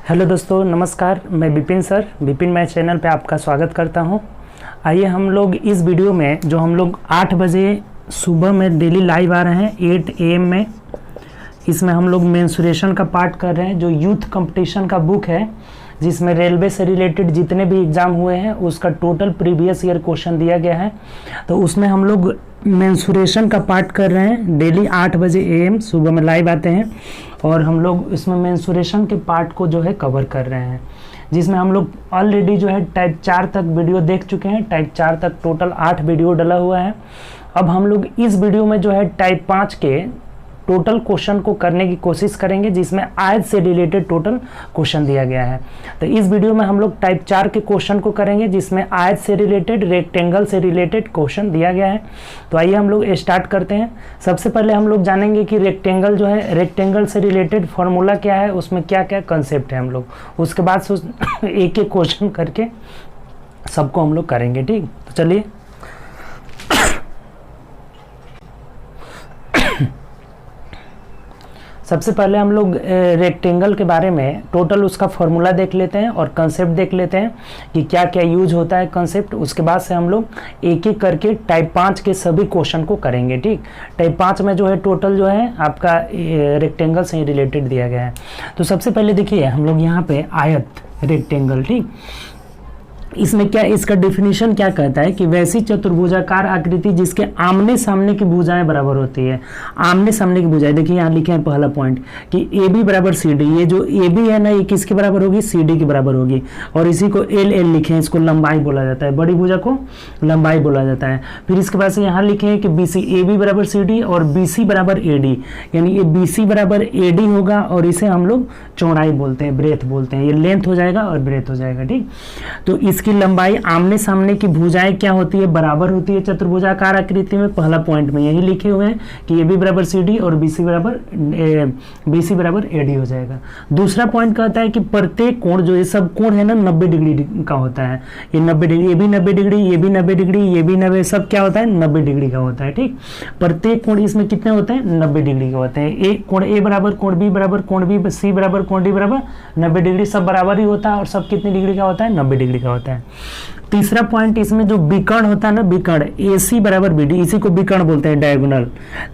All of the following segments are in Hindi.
हेलो दोस्तों, नमस्कार। मैं Vipin sir, Vipin math channel पे आपका स्वागत करता हूं। आइए हम लोग इस वीडियो में जो हम लोग 8 बजे सुबह में डेली लाइव आ रहे हैं 8 AM में, इसमें हम लोग मेंसुरेशन का पार्ट कर रहे हैं। जो यूथ कंपटीशन का बुक है जिसमें रेलवे से रिलेटेड जितने भी एग्ज़ाम हुए हैं उसका टोटल प्रीवियस ईयर क्वेश्चन दिया गया है, तो उसमें हम लोग मेंसुरेशन का पार्ट कर रहे हैं। डेली 8 बजे AM सुबह में लाइव आते हैं और हम लोग इसमें मेंसुरेशन के पार्ट को जो है कवर कर रहे हैं, जिसमें हम लोग ऑलरेडी जो है टाइप 4 तक वीडियो देख चुके हैं। टाइप 4 तक टोटल 8 वीडियो डला हुआ है। अब हम लोग इस वीडियो में जो है टाइप 5 के टोटल क्वेश्चन को करने की कोशिश करेंगे, जिसमें आयत से रिलेटेड टोटल क्वेश्चन दिया गया है। तो इस वीडियो में हम लोग टाइप 4 के क्वेश्चन को करेंगे, जिसमें आयत से रिलेटेड, रेक्टेंगल से रिलेटेड क्वेश्चन दिया गया है। तो आइए हम लोग स्टार्ट करते हैं। सबसे पहले हम लोग जानेंगे कि रेक्टेंगल जो है, रेक्टेंगल से रिलेटेड फॉर्मूला क्या है, उसमें क्या क्या कंसेप्ट है हम लोग। उसके बाद से एक एक क्वेश्चन करके सबको हम लोग करेंगे। ठीक, तो चलिए सबसे पहले हम लोग रेक्टेंगल के बारे में टोटल उसका फॉर्मूला देख लेते हैं और कंसेप्ट देख लेते हैं कि क्या क्या यूज होता है कंसेप्ट। उसके बाद से हम लोग एक एक करके टाइप 5 के सभी क्वेश्चन को करेंगे। ठीक, टाइप 5 में जो है टोटल जो है आपका रेक्टेंगल से रिलेटेड दिया गया है। तो सबसे पहले देखिए हम लोग यहाँ पे आयत, रेक्टेंगल, ठीक, इसमें क्या, इसका डेफिनेशन क्या कहता है कि वैसी चतुर्भुजाकार आकृति जिसके आमने सामने की भुजाएं बराबर होती है। आमने सामने की भुजाएं, देखिए यहाँ लिखे हैं पहला पॉइंट कि AB बराबर CD। ये जो AB है ना, ये किसके बराबर होगी, CD के बराबर होगी। और इसी को LL लिखे हैं, इसको लंबाई बोला जाता है, बड़ी भुजा को लंबाई बोला जाता है। फिर इसके बाद से यहाँ लिखे हैं कि BC, AB बराबर CD और BC बराबर AD, यानी ये BC बराबर AD होगा और इसे हम लोग चौड़ाई बोलते हैं, ब्रेथ बोलते हैं। ये लेंथ हो जाएगा और ब्रेथ हो जाएगा। ठीक, तो इसकी लंबाई आमने सामने की भुजाएं क्या होती है, बराबर होती है चतुर्भुजाकार आकृति में। पहला पॉइंट में यही लिखे हुए हैं कि AB बराबर CD और BC बराबर AD हो जाएगा। दूसरा पॉइंट कहता है कि प्रत्येक कोण, जो ये सब कोण है ना, 90 डिग्री का होता है। ये 90 डिग्री, ये भी 90 डिग्री, ये भी 90 डिग्री, ये भी 90, सब क्या होता है, 90 डिग्री का होता है। ठीक, प्रत्येक कोण इसमें कितने होते हैं, 90 डिग्री के होते हैं। एक कोण A बराबर, कोण B बराबर, कोण B C बराबर, कोण D बराबर 90 डिग्री, सब बराबर ही होता है और सब कितनी डिग्री का होता है, 90 डिग्री का होता है। तीसरा पॉइंट, इसमें जो विकर्ण होता है ना, विकर्ण AC बराबर BD, इसी को विकर्ण बोलते हैं, डायगोनल।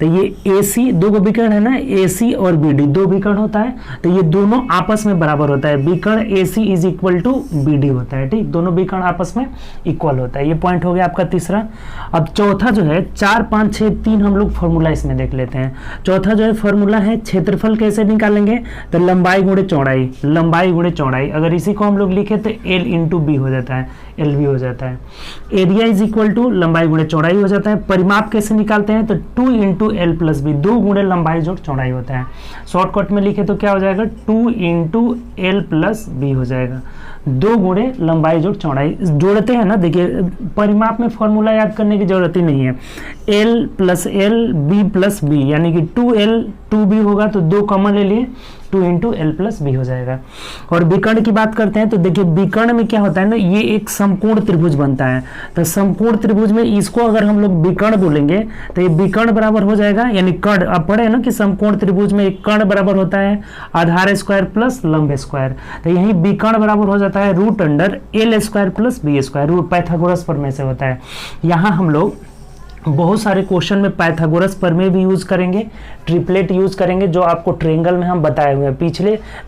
तो ये AC, दो को विकर्ण है ना, AC और BD दो विकर्ण होता है, तो ये दोनों आपस में बराबर होता है। विकर्ण AC is equal to BD होता है। ठीक, दोनों विकर्ण आपस में इक्वल होता है। ये पॉइंट हो गया आपका तीसरा। अब चौथा जो है 4 5 6 3 हम लोग फॉर्मूला इसमें देख लेते हैं। चौथा जो है फॉर्मूला है क्षेत्रफल कैसे निकालेंगे, तो लंबाई गुणे चौड़ाई, लंबाई गुणे चौड़ाई। अगर इसी को हम लोग लिखे तो L इंटू B हो जाता है, LB हो जाता है। एरिया इज इक्वल टू लंबाई गुणे चौड़ाई हो जाता है। परिमाप कैसे निकालते हैं, तो 2 इंटू L प्लस B, 2 गुणे लंबाई जोड़ चौड़ाई होता है। शॉर्टकट में लिखे तो क्या हो जाएगा, 2 इंटू L प्लस B हो जाएगा। 2 गुणे लंबाई जोड़ चौड़ाई जोड़ते हैं ना, देखिए परिमाप में फॉर्मूला याद करने की जरूरत ही नहीं है। L plus L, B plus B, यानी कि 2L 2B होगा, तो 2 कॉमन ले लिए, 2 इंटू L प्लस B हो जाएगा। और विकर्ण की बात करते हैं तो देखिए विकर्ण में क्या होता है ना, ये एक समकोण त्रिभुज बनता है। तो समकोण त्रिभुज में इसको अगर हम लोग विकर्ण बोलेंगे तो ये विकर्ण बराबर हो जाएगा, यानी कर्ण, अब पढ़े ना कि समकोण त्रिभुज में एक कर्ण बराबर होता है आधार स्क्वायर प्लस लंब स्क्वायर। तो यही विकर्ण बराबर हो जाता है root under L square plus B square, root Pythagoras प्रमेय से होता है। यहाँ हम लोग बहुत सारे क्वेश्चन में पाइथागोरस प्रमेय भी यूज करेंगे, ट्रिपलेट यूज करेंगे, जो आपको ट्रायंगल में हम बताए हुए हैं।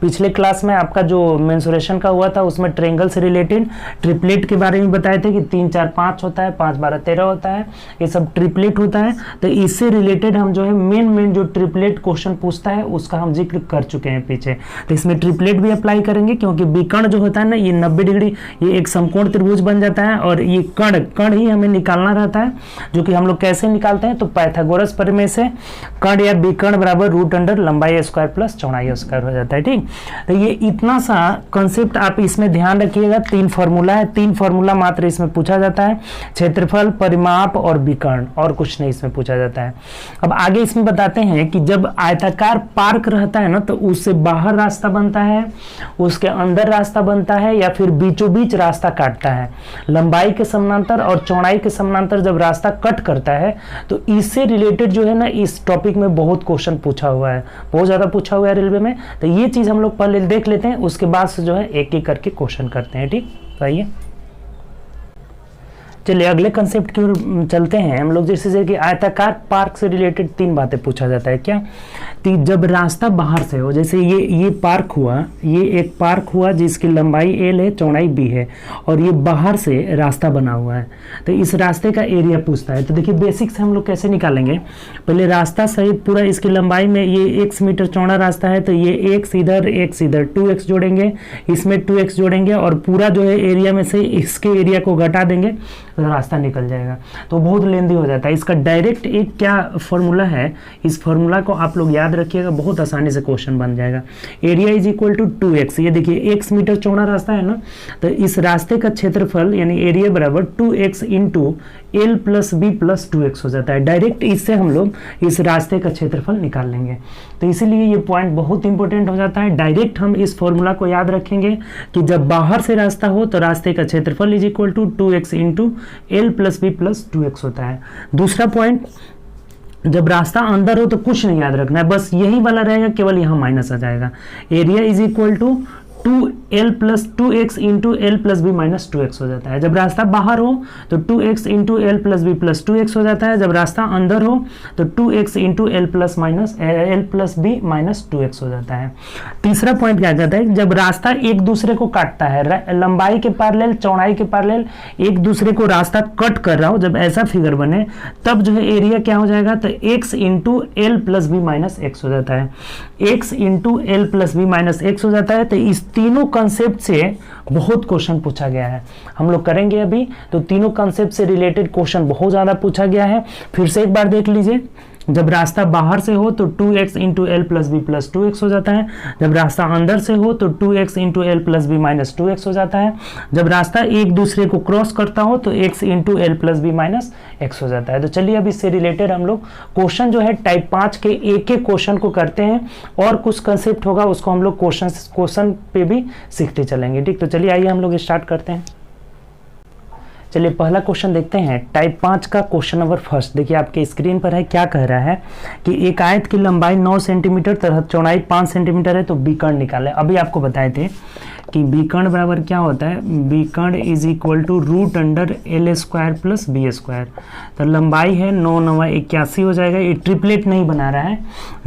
पिछले क्लास में आपका जो मेंसुरेशन का हुआ था उसमें ट्रायंगल से रिलेटेड ट्रिपलेट के बारे में बताए थे कि 3 4 5 होता है, 5 12 13 होता है, ये सब ट्रिपलेट होता है। तो इससे रिलेटेड हम जो है मेन जो ट्रिपलेट क्वेश्चन पूछता है उसका हम जिक्र कर चुके हैं पीछे। तो इसमें ट्रिपलेट भी अप्लाई करेंगे, क्योंकि विकर्ण जो होता है ना, ये 90 डिग्री, ये एक समकोण त्रिभुज बन जाता है और ये कर्ण ही हमें निकालना रहता है, जो कि हम लोग कैसे निकालते हैं, तो पाइथागोरस प्रमेय से कर्ण या विकर्ण बराबर रूट अंडर लंबाई स्क्वायर प्लस चौड़ाई स्क्वायर हो जाता है। ठीक, तो ये इतना सा कंसेप्ट आप इसमें ध्यान रखिएगा। 3 फॉर्मूला है, 3 फॉर्मूला मात्र इसमें पूछा जाता है, क्षेत्रफल, परिमाप और विकर्ण, और कुछ नहीं इसमें पूछा जाता है। अब आगे इसमें बताते हैं कि जब आयताकार पार्क रहता है ना, तो उससे बाहर रास्ता बनता है, उसके अंदर रास्ता बनता है, या फिर बीचों बीच रास्ता काटता है। लंबाई के समानांतर और चौड़ाई के समानांतर जब रास्ता कट कर करता है, तो इससे रिलेटेड जो है ना इस टॉपिक में बहुत क्वेश्चन पूछा हुआ है, बहुत ज़्यादा पूछा हुआ है रेलवे में। तो ये चीज़ हम लोग पहले देख लेते हैं, उसके बाद से जो है एक एक करके क्वेश्चन करते हैं। ठीक, तो आइए चलिए अगले कंसेप्ट की ओर चलते हैं हम लोग। जैसे कि आयताकार पार्क से रिलेटेड 3 बातें पूछा जाता है क्या, जब रास्ता बाहर से हो, जैसे ये पार्क हुआ, ये एक पार्क हुआ जिसकी लंबाई L है, चौड़ाई B है, और ये बाहर से रास्ता बना हुआ है, तो इस रास्ते का एरिया पूछता है। तो देखिए बेसिक से हम लोग कैसे निकालेंगे, पहले रास्ता सहित पूरा इसकी लंबाई में ये x मीटर चौड़ा रास्ता है, तो ये x इधर 2x जोड़ेंगे, इसमें 2x जोड़ेंगे और पूरा जो है एरिया में से इसके एरिया को घटा देंगे तो रास्ता निकल जाएगा। तो बहुत लेंदी हो जाता है। इसका डायरेक्ट एक क्या फॉर्मूला है, इस फॉर्मूला को आप लोग याद रखिएगा, बहुत आसानी से क्वेश्चन बन जाएगा। Area is equal to 2x, ये देखिए x मीटर चौड़ा रास्ता है ना, तो इस रास्ते का क्षेत्रफल यानी एरिया बराबर 2x into L plus B plus 2x हो जाता है। डायरेक्ट इससे हम लोग इस रास्ते का क्षेत्रफल निकाल लेंगे। तो इसीलिए ये पॉइंट बहुत इंपॉर्टेंट हो जाता है। डायरेक्ट हम इस फॉर्मूला को याद रखेंगे कि जब बाहर से रास्ता हो तो रास्ते का क्षेत्रफल is equal to 2x into L plus B plus 2x होता है। दूसरा पॉइंट, जब रास्ता अंदर हो तो कुछ नहीं याद रखना है, बस यही वाला रहेगा, केवल यहाँ माइनस आ जाएगा। Area is equal to 2L plus 2x into L plus B minus 2x हो जाता है। जब रास्ता बाहर हो तो 2x into L plus B plus 2x हो जाता है। जब रास्ता अंदर हो तो 2x into L plus B minus 2x हो जाता है। तीसरा पॉइंट क्या कहता है, जब रास्ता एक दूसरे को काटता है, लंबाई के पैरेलल चौड़ाई के पैरेलल एक दूसरे को रास्ता कट कर रहा हो, जब ऐसा फिगर बने तब जो है एरिया क्या हो जाएगा, तो x into L plus B minus x हो जाता है। x into L plus B minus x हो जाता है। तो इस तीनों कंसेप्ट से बहुत क्वेश्चन पूछा गया है, हम लोग करेंगे अभी। तो तीनों कंसेप्ट से रिलेटेड क्वेश्चन बहुत ज़्यादा पूछा गया है। फिर से एक बार देख लीजिए, जब रास्ता बाहर से हो तो 2x into L plus B plus 2x हो जाता है। जब रास्ता अंदर से हो तो 2x into L plus B minus 2x हो जाता है। जब रास्ता एक दूसरे को क्रॉस करता हो तो x into L plus B minus x हो जाता है। तो चलिए अब इससे रिलेटेड हम लोग क्वेश्चन जो है टाइप 5 के एक एक क्वेश्चन को करते हैं, और कुछ कंसेप्ट होगा उसको हम लोग क्वेश्चन पे भी सीखते चलेंगे। ठीक, तो चलिए आइए हम लोग स्टार्ट करते हैं। चलिए पहला क्वेश्चन देखते हैं, टाइप 5 का क्वेश्चन नंबर फर्स्ट। देखिए आपके स्क्रीन पर है, क्या कह रहा है कि एक आयत की लंबाई 9 सेंटीमीटर तथा चौड़ाई 5 सेंटीमीटर है, तो बीकर्ण निकाले। अभी आपको बताए थे कि बीकर्ण बराबर क्या होता है, बीकर्ण is equal to root under L square plus B square. तो लंबाई है 9 9 81 हो जाएगा। ये ट्रिपलेट नहीं बना रहा है,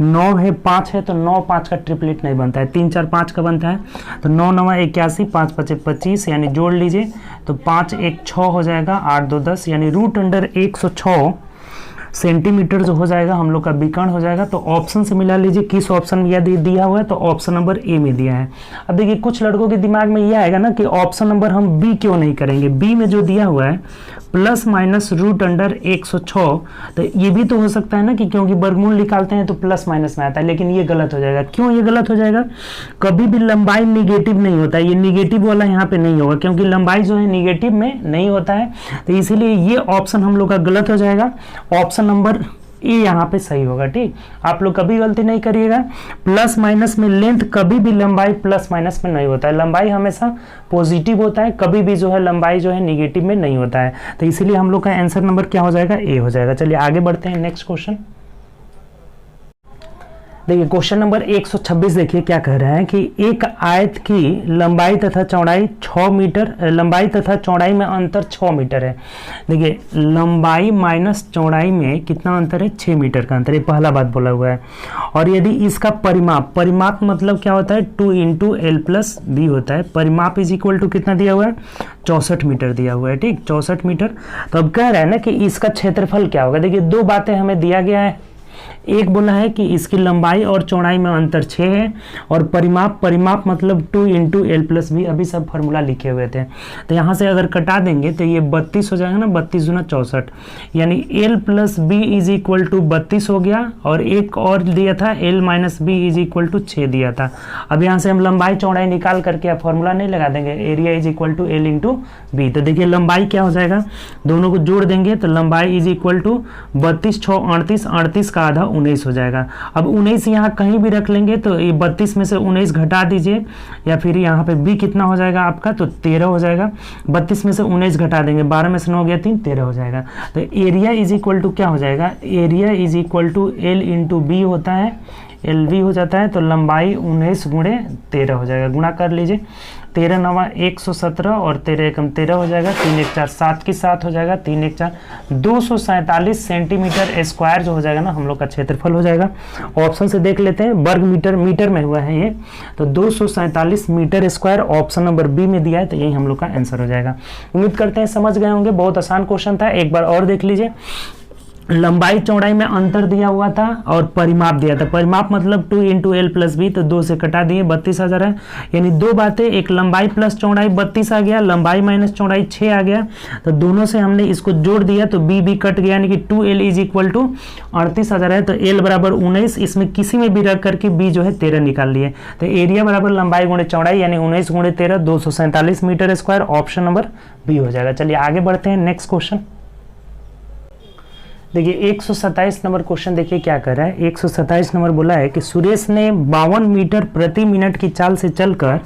9 है 5 है तो 9 5 का ट्रिपलेट नहीं बनता है, 3 4 5 का बनता है। तो 9 9 81, 5 5 25 यानी जोड़ लीजिए तो 5 1 6 हो जाएगा, 8 2 10 यानी रूट अंडर 106 सेंटीमीटर जो हो जाएगा हम लोग का बीकर्ण हो जाएगा। तो ऑप्शन से मिला लीजिए किस ऑप्शन में दिया हुआ है, तो ऑप्शन नंबर ए में दिया है। अब देखिए कुछ लड़कों के दिमाग में ये आएगा ना कि ऑप्शन नंबर हम बी क्यों नहीं करेंगे, बी में जो दिया हुआ है प्लस माइनस रूट अंडर 106, तो ये भी तो हो सकता है ना कि क्योंकि वर्गमूल निकालते हैं तो प्लस माइनस में आता है, लेकिन ये गलत हो जाएगा। क्यों ये गलत हो जाएगा, कभी भी लंबाई निगेटिव नहीं होता है, ये निगेटिव वाला यहाँ पे नहीं होगा क्योंकि लंबाई जो है निगेटिव में नहीं होता है, तो इसीलिए ये ऑप्शन हम लोग का गलत हो जाएगा। ऑप्शन नंबर ए यहाँ पे सही होगा। ठीक, आप लोग कभी गलती नहीं करिएगा। प्लस माइनस में लेंथ, कभी भी लंबाई प्लस माइनस में नहीं होता है, लंबाई हमेशा पॉजिटिव होता है, कभी भी जो है लंबाई जो है निगेटिव में नहीं होता है। तो इसीलिए हम लोग का आंसर नंबर क्या हो जाएगा, ए हो जाएगा। चलिए आगे बढ़ते हैं, नेक्स्ट क्वेश्चन देखिए। क्वेश्चन नंबर 126 देखिए क्या कह रहा है कि एक आयत की लंबाई तथा चौड़ाई 6 मीटर, लंबाई तथा चौड़ाई में अंतर 6 मीटर है। देखिए लंबाई माइनस चौड़ाई में कितना अंतर है, 6 मीटर का अंतर है, पहला बात बोला हुआ है। और यदि इसका परिमाप मतलब क्या होता है, 2 इंटू L प्लस B होता है। परिमाप इज इक्वल टू कितना दिया हुआ है, 64 मीटर दिया हुआ है। ठीक, 64 मीटर। तो अब कह रहा है ना कि इसका क्षेत्रफल क्या होगा। देखिए दो बातें हमें दिया गया है, एक बोला है कि इसकी लंबाई और चौड़ाई में अंतर 6 है, और परिमाप मतलब 2 इंटू L प्लस B, अभी सब फॉर्मूला लिखे हुए थे। तो यहाँ से अगर कटा देंगे तो ये 32 हो जाएगा ना, 32 गुना 64, यानी L plus B is equal to 32 हो गया। और एक और दिया था L minus B is equal to 6 दिया था। अब यहाँ से हम लंबाई चौड़ाई निकाल करके आप फॉर्मूला नहीं लगा देंगे, area is equal to L into B। तो देखिए लंबाई क्या हो जाएगा, दोनों को जोड़ देंगे तो लंबाई इज इक्वल टू 32 6 38, 38 का आधा 19 हो जाएगा। अब 19 यहाँ कहीं भी रख लेंगे तो ये 32 में से 19 घटा दीजिए, या फिर यहाँ पे b कितना हो जाएगा आपका, तो 13 हो जाएगा। 32 में से 19 घटा देंगे, 12 में से 9 गया 3, 13 हो जाएगा। तो एरिया इज इक्वल टू क्या हो जाएगा, area is equal to L into B होता है, LV हो जाता है। तो लंबाई 19 गुणे 13 हो जाएगा, गुणा कर लीजिए। 13 नवा 117 और 13 एकम 13 हो जाएगा, 3 1 4 7 की 7 हो जाएगा, 3 1 4 247 सेंटीमीटर स्क्वायर जो हो जाएगा ना हम लोग का क्षेत्रफल हो जाएगा। ऑप्शन से देख लेते हैं, वर्ग मीटर मीटर में हुआ है ये, तो 247 metre square option number B में दिया है, तो यही हम लोग का आंसर हो जाएगा। उम्मीद करते हैं समझ गए होंगे, बहुत आसान क्वेश्चन था। एक बार और देख लीजिए, लंबाई चौड़ाई में अंतर दिया हुआ था और परिमाप दिया था। परिमाप मतलब 2 इंटू एल प्लस बी, तो 2 से कटा दिए 32,000 है। यानी दो बातें, एक लंबाई प्लस चौड़ाई 32 आ गया, लंबाई माइनस चौड़ाई 6 आ गया, तो दोनों से हमने इसको जोड़ दिया तो बी बी कट गया, यानी कि 2L इज इक्वल टू 38,000 है। तो L बराबर 19, इसमें किसी में भी रख करके बी जो है 13 निकाल लिए। तो एरिया बराबर लंबाई गुणे चौड़ाई यानी 19 गुणे 13 247 metre square, option number B हो जाएगा। चलिए आगे बढ़ते हैं, नेक्स्ट क्वेश्चन देखिए 127 नंबर क्वेश्चन देखिए क्या कर रहा है। 127 नंबर बोला है कि सुरेश ने 52 मीटर प्रति मिनट की चाल से चलकर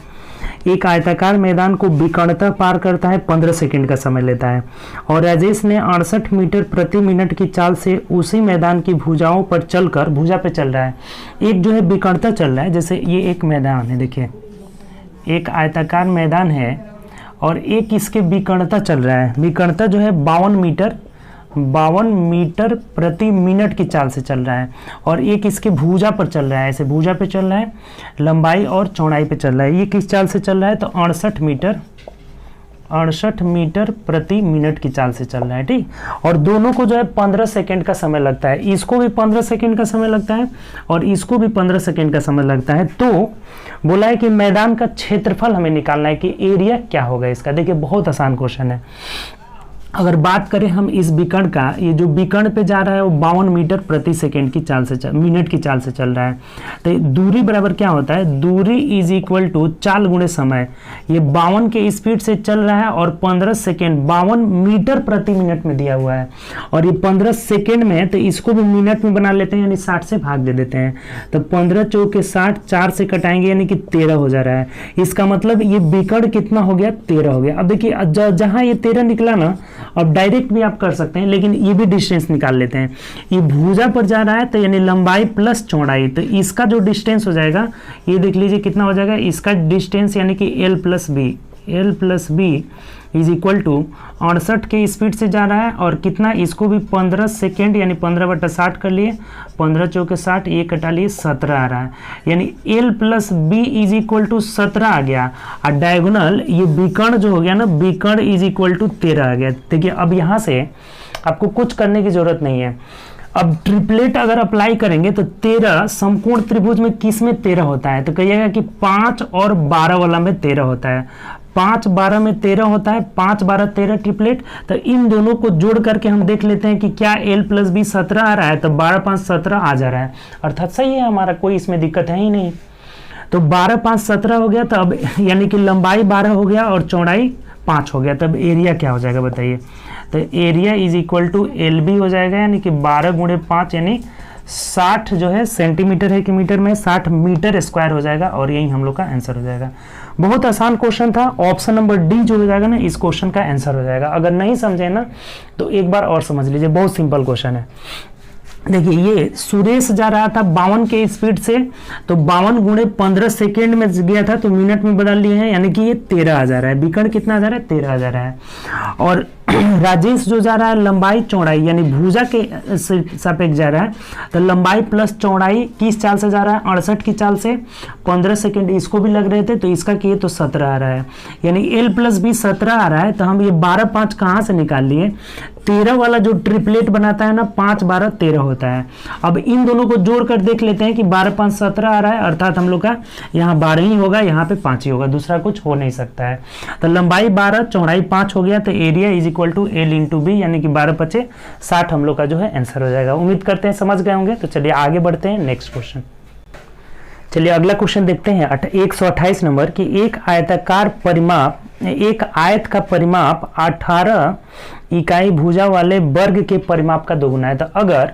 एक आयताकार मैदान को विकर्णतः पार करता है, 15 सेकंड का समय लेता है। और राजेश ने 68 मीटर प्रति मिनट की चाल से उसी मैदान की भुजाओं पर चलकर, भुजा पे चल रहा है, एक जो है विकर्णतः चल रहा है। जैसे ये एक मैदान है, देखिए एक आयताकार मैदान है और एक इसके विकर्णतः चल रहा है। विकर्णतः जो है 52 मीटर प्रति मिनट की चाल से चल रहा है, और एक इसके भुजा पर चल रहा है, ऐसे भुजा पे चल रहा है, लंबाई और चौड़ाई पे चल रहा है। ये किस चाल से चल रहा है, तो 68 मीटर प्रति मिनट की चाल से चल रहा है, ठीक। और दोनों को जो है 15 सेकंड का समय लगता है, इसको भी 15 सेकंड का समय लगता है और इसको भी 15 सेकंड का समय लगता है। तो बोला है कि मैदान का क्षेत्रफल हमें निकालना है कि एरिया क्या होगा इसका। देखिए बहुत आसान क्वेश्चन है। अगर बात करें हम इस विकर्ण का, ये जो विकर्ण पे जा रहा है वो 52 मीटर प्रति सेकंड की चाल से मिनट की चाल से चल रहा है। तो दूरी बराबर क्या होता है, दूरी इज इक्वल टू चाल गुणे समय। ये 52 के स्पीड से चल रहा है और 15 सेकंड 52 मीटर प्रति मिनट में दिया हुआ है, और ये 15 सेकंड में, तो इसको भी मिनट में बना लेते हैं, यानी 60 से भाग दे देते हैं। तो 15 चौके 60, 4 से कटाएंगे यानी कि 13 हो जा रहा है। इसका मतलब ये विकर्ण कितना हो गया, 13 हो गया। अब देखिए जहां ये 13 निकला ना, अब डायरेक्ट भी आप कर सकते हैं, लेकिन ये भी डिस्टेंस निकाल लेते हैं। ये भुजा पर जा रहा है तो यानी लंबाई प्लस चौड़ाई, तो इसका जो डिस्टेंस हो जाएगा ये देख लीजिए कितना हो जाएगा, इसका डिस्टेंस यानी कि L plus B is equal to 68 के स्पीड से जा रहा है, और कितना, इसको भी 15 सेकेंड यानी 15/60 कर लिए, 15 चौके 60, ये कटा लिए 17 आ रहा है, यानी L plus B is equal to 17 आ गया। और डायगोनल ये विकर्ण जो हो गया ना, विकर्ण इज इक्वल टू 13 आ गया। देखिए अब यहाँ से आपको कुछ करने की जरूरत नहीं है। अब ट्रिपलेट अगर अप्लाई करेंगे तो 13 समकोण त्रिभुज में किस में 13 होता है, तो कहिएगा कि 5 और 12 वाला में 13 होता है। 5 12 में 13 होता है, 5 12 13 ट्रिपलेट। तो इन दोनों को जोड़ करके हम देख लेते हैं कि क्या L प्लस बी 17 आ रहा है, तो 12 5 17 आ जा रहा है, अर्थात सही है हमारा, कोई इसमें दिक्कत है ही नहीं। तो 12 5 17 हो गया, तो अब यानी कि लंबाई 12 हो गया और चौड़ाई 5 हो गया। तब एरिया क्या हो जाएगा बताइए, तो area is equal to LB हो जाएगा, यानी कि 12 गुणे 5 यानी 60 जो है सेंटीमीटर है कि मीटर में, 60 मीटर स्क्वायर हो जाएगा, और यही हम लोग का आंसर हो जाएगा। बहुत आसान क्वेश्चन था। ऑप्शन नंबर डी जो हो जाएगा ना, इस क्वेश्चन का आंसर हो जाएगा। अगर नहीं समझे ना तो एक बार और समझ लीजिए, बहुत सिंपल क्वेश्चन है। देखिए ये सुरेश जा रहा था 52 के स्पीड से, तो 52 गुणे 15 सेकेंड में गया था, तो मिनट में बदल लिए हैं, यानी कि ये 13 आ जा रहा है। विकर्ण कितना आ जा रहा है, 13 आ जा रहा है। और राजेश जो जा रहा है लंबाई चौड़ाई यानी भुजा के सापेक्ष जा रहा है, तो लंबाई प्लस चौड़ाई किस चाल से जा रहा है, 68 की चाल से। 15 सेकंड इसको भी लग रहे थे, तो इसका किए तो 17 आ रहा है, यानी L प्लस बी 17 आ रहा है। तो हम ये 12 5 कहाँ से निकाल लिए, 13 वाला जो ट्रिपलेट बनाता है ना, 5 12 13 होता है। अब इन दोनों को जोड़ कर देख लेते हैं कि 12 5 17 आ रहा है, अर्थात हम लोग का यहाँ 12 ही होगा, यहाँ पे 5 ही होगा, दूसरा कुछ हो नहीं सकता है। तो लंबाई 12 चौड़ाई 5 हो गया, तो area is equal to L into B, यानी कि 12 5 60 हम लोग का जो है आंसर हो जाएगा। उम्मीद करते हैं समझ गए होंगे। तो चलिए आगे बढ़ते हैं, नेक्स्ट क्वेश्चन। चलिए अगला क्वेश्चन देखते हैं 128 नंबर की एक आयत का परिमाप 18 इकाई भुजा वाले वर्ग के परिमाप का दोगुना है। तो अगर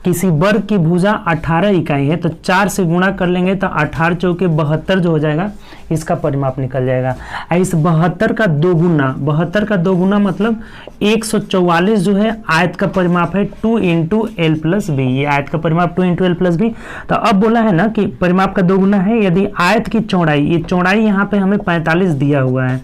किसी वर्ग की भुजा 18 इकाई है तो 4 से गुणा कर लेंगे तो 18 चौके 72 जो हो जाएगा, इसका परिमाप निकल जाएगा। इस 72 का दोगुना मतलब 144 जो है आयत का परिमाप है 2 इंटू एल प्लस बी। ये आयत का परिमाप 2 इंटू एल प्लस बी। तो अब बोला है ना कि परिमाप का दोगुना है यदि आयत की चौड़ाई, ये चौड़ाई यहाँ पे हमें 45 दिया हुआ है,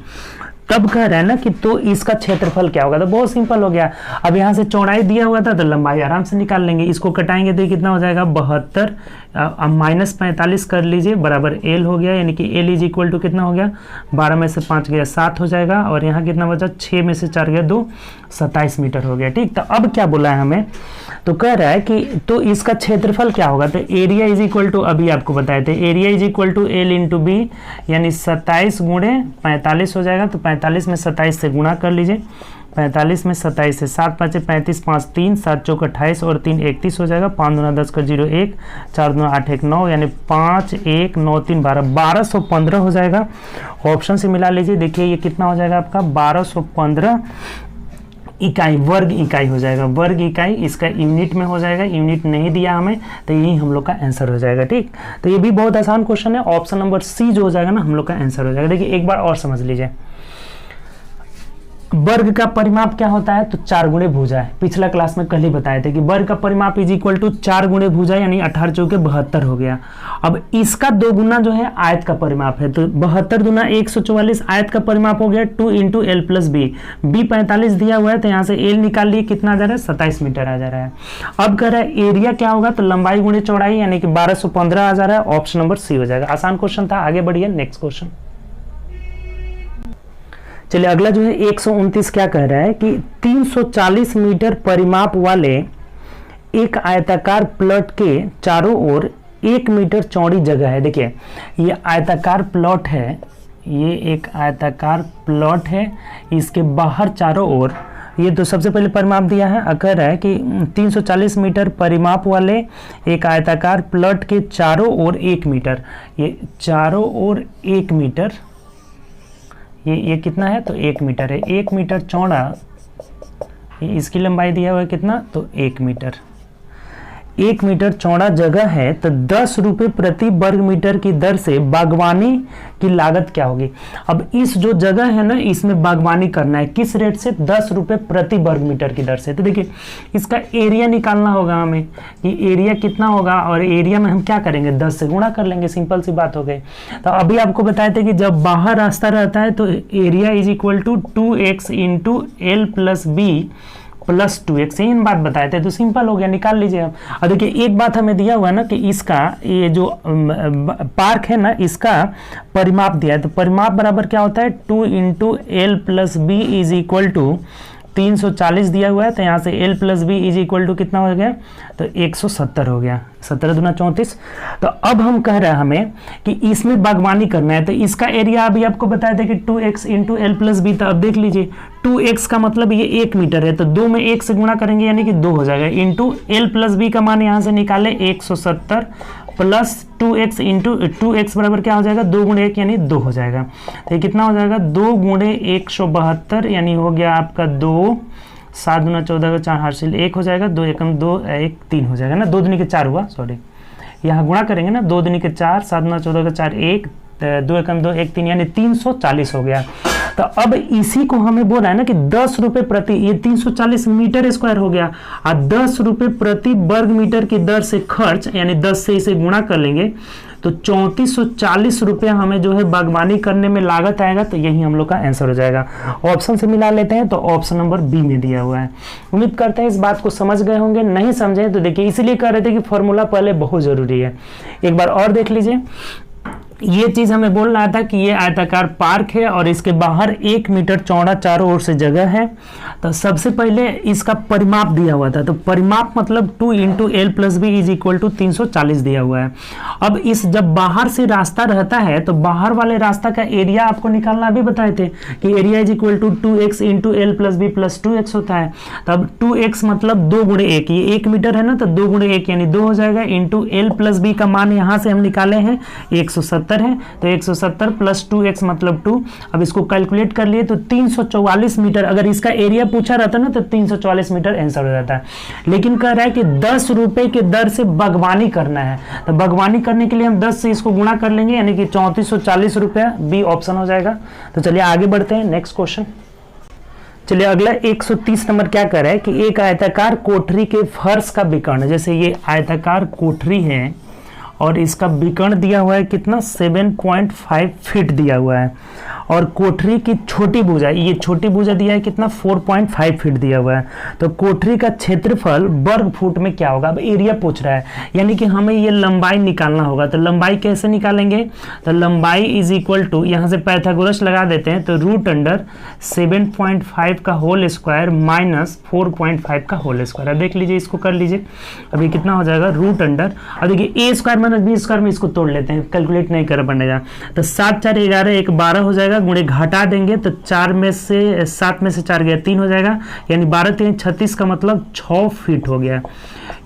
तब कह रहा है ना कि तो इसका क्षेत्रफल क्या होगा। तो बहुत सिंपल हो गया। अब यहाँ से चौड़ाई दिया हुआ था तो लंबाई आराम से निकाल लेंगे। इसको कटाएंगे तो कितना हो जाएगा 72, अब माइनस 45 कर लीजिए बराबर एल हो गया, यानी कि एल इज इक्वल टू कितना हो गया 12 में से 5 गया 7 हो जाएगा, और यहाँ कितना बचा 6 में से 4 गया 2, 27 मीटर हो गया। ठीक, तो अब क्या बोला है हमें, तो कह रहा है कि तो इसका क्षेत्रफल क्या होगा। तो एरिया इज इक्वल टू, अभी आपको बताए थे, area is equal to L into B, यानी 27 गुणे 45 हो जाएगा। तो 45 में 27 से गुणा कर लीजिए, 45 में 27 से 7 5 35 5 3 7 चौक 28 और 3 31 हो जाएगा। 5 दूना 10 का 0 1, 4 दूना 8 1 9, यानी 5 1 9 3 12, 1215 हो जाएगा। ऑप्शन से मिला लीजिए, देखिए ये कितना हो जाएगा आपका 1215 इकाई, वर्ग इकाई हो जाएगा। वर्ग इकाई इसका यूनिट में हो जाएगा, यूनिट नहीं दिया हमें तो यही हम लोग का आंसर हो जाएगा। ठीक, तो ये भी बहुत आसान क्वेश्चन है। ऑप्शन नंबर सी जो हो जाएगा ना हम लोग का आंसर हो जाएगा। देखिए एक बार और समझ लीजिए, वर्ग का परिमाप क्या होता है, तो 4 गुणे भुजा है। पिछला क्लास में कल ही बताए थे कि वर्ग का परिमाप इज इक्वल टू 4 गुणे भुजा, यानी 18 चौके 72 हो गया। अब इसका दोगुना जो है आयत का परिमाप है, तो 72 दूना 144 आयत का परिमाप हो गया 2 into L plus B. B 45 दिया हुआ है तो यहाँ से एल निकाल लिए, कितना आ जा रहा है 27 मीटर आ जा रहा है। अब कह रहा है एरिया क्या होगा, तो लंबाई गुणे चौड़ाई, यानी कि 1215 आ जा रहा है। ऑप्शन नंबर सी हो जाएगा। आसान क्वेश्चन था, आगे बढ़िए नेक्स्ट क्वेश्चन। चलिए अगला जो है 129 क्या कह रहा है कि 340 मीटर परिमाप वाले एक आयताकार प्लॉट के चारों ओर 1 मीटर चौड़ी जगह है। देखिए ये आयताकार प्लॉट है, ये एक आयताकार प्लॉट है, इसके बाहर चारों ओर, ये तो सबसे पहले परिमाप दिया है, कह रहा है कि 340 मीटर परिमाप वाले एक आयताकार प्लॉट के चारों ओर 1 मीटर, ये चारों ओर 1 मीटर, ये कितना है तो 1 मीटर है। 1 मीटर चौड़ा, इसकी लंबाई दिया हुआ है कितना, तो 1 मीटर। 1 मीटर चौड़ा जगह है तो 10 रुपये प्रति वर्ग मीटर की दर से बागवानी की लागत क्या होगी। अब इस जो जगह है ना, इसमें बागवानी करना है, किस रेट से, 10 रुपये प्रति वर्ग मीटर की दर से। तो देखिए इसका एरिया निकालना होगा हमें, कि एरिया कितना होगा, और एरिया में हम क्या करेंगे 10 से गुणा कर लेंगे, सिंपल सी बात हो गई। तो अभी आपको बताए थे कि जब बाहर रास्ता रहता है तो area is equal to 2x into L plus B plus 2x, यही बात बताए थे, तो सिंपल हो गया, निकाल लीजिए आप। और देखिए एक बात हमें दिया हुआ है ना कि इसका ये जो पार्क है ना, इसका परिमाप दिया है, तो परिमाप बराबर क्या होता है 2 into L plus B is equal to 340 दिया हुआ है, तो यहाँ से L plus B is equal to कितना हो गया, तो 170 हो गया, 17 दूना 34। तो अब हम कह रहे हैं हमें कि इसमें बागवानी करना है, तो इसका एरिया अभी आपको बताया था कि 2x into L plus B. तो अब देख लीजिए 2x का मतलब ये 1 मीटर है, तो 2 में 1 से गुणा करेंगे यानी कि 2 हो जाएगा, इंटू एल प्लस बी का मान यहाँ से निकाले 170 प्लस 2x इंटू 2x बराबर क्या हो जाएगा 2 गुणे 1 यानी 2 हो जाएगा। तो ये कितना हो जाएगा 2 गुणे 172, यानी हो गया आपका 2, 7 दूना 14 का 4 हासिल 1 हो जाएगा, 2 एकम 2 1 3 हो जाएगा ना, 2 दूनी के 4 हुआ, सॉरी यहाँ गुणा करेंगे ना, 2 दूनी के 4, 7 दूना 14 का 4 1, 2 एकम 2 1 3, यानी 340 हो गया। तो अब इसी को हमें बोला है ना कि 10 रुपये प्रति, ये 340 मीटर स्क्वायर हो गया, और 10 रुपये प्रति वर्ग मीटर की दर से खर्च, यानी 10 से इसे गुणा कर लेंगे तो 3440 रुपया हमें जो है बागवानी करने में लागत आएगा। तो यही हम लोग का आंसर हो जाएगा। ऑप्शन से मिला लेते हैं, तो ऑप्शन नंबर बी में दिया हुआ है। उम्मीद करते हैं इस बात को समझ गए होंगे, नहीं समझे तो देखिए इसीलिए कह रहे थे कि फॉर्मूला पहले बहुत जरूरी है, एक बार और देख लीजिए। ये चीज हमें बोल रहा था कि ये आयताकार पार्क है और इसके बाहर 1 मीटर चौड़ा चारों ओर से जगह है। तो सबसे पहले इसका परिमाप दिया हुआ था, तो परिमाप मतलब 2 into L plus B is equal to 340 दिया हुआ है। अब इस जब बाहर से रास्ता रहता है तो बाहर वाले रास्ता का एरिया आपको निकालना अभी बताए थे कि area is equal to 2x into L plus B plus 2x होता है। तब 2x मतलब 2 गुणे 1, ये 1 मीटर है ना, तो 2 गुणे 1 यानी 2 हो जाएगा, इंटू एल प्लस बी का मान यहाँ से हम निकाले हैं 170 170 है, तो 170 प्लस 2x मतलब 2। अब इसको कैलकुलेट कर लिए तो 344 मीटर, अगर इसका एरिया पूछा रहता ना तो 344 मीटर आंसर हो जाता है। लेकिन कह रहा है कि 10 रुपए के दर से बागवानी करना है, तो बागवानी करने के लिए हम 10 से इसको गुणा कर लेंगे, यानी कि 3440 रुपया, बी ऑप्शन हो जाएगा। तो चलिए आगे बढ़ते हैं, नेक्स्ट क्वेश्चन। चलिए अगला 130 नंबर क्या कर रहा है कि एक आयताकार कोठरी के फर्श का विकर्ण, जैसे ये आयताकार कोठरी है और इसका विकर्ण दिया हुआ है कितना 7.5 फीट दिया हुआ है, और कोठरी की छोटी भुजा, ये छोटी भुजा दिया है कितना 4.5 फीट दिया हुआ है। तो कोठरी का क्षेत्रफल वर्ग फुट में क्या होगा, अब एरिया पूछ रहा है, यानी कि हमें ये लंबाई निकालना होगा। तो लंबाई कैसे निकालेंगे, तो लंबाई इज इक्वल टू, यहाँ से पाइथागोरस लगा देते हैं, तो रूट अंडर 7.5 का होल स्क्वायर माइनस 4.5 का होल स्क्वायर। अब देख लीजिए, इसको कर लीजिए, अभी कितना हो जाएगा रूट अंडर, अब देखिए ए स्क्वायर माइनस बी स्क्वायर में इसको तोड़ लेते हैं, कैलकुलेट नहीं कर पड़ेगा। तो 7 4 11 1 12 हो जाएगा, गुणे घटा देंगे तो 4 में से 7 में से 4 गया 3 हो जाएगा, यानी 12 3 36 का मतलब 6 फीट हो गया।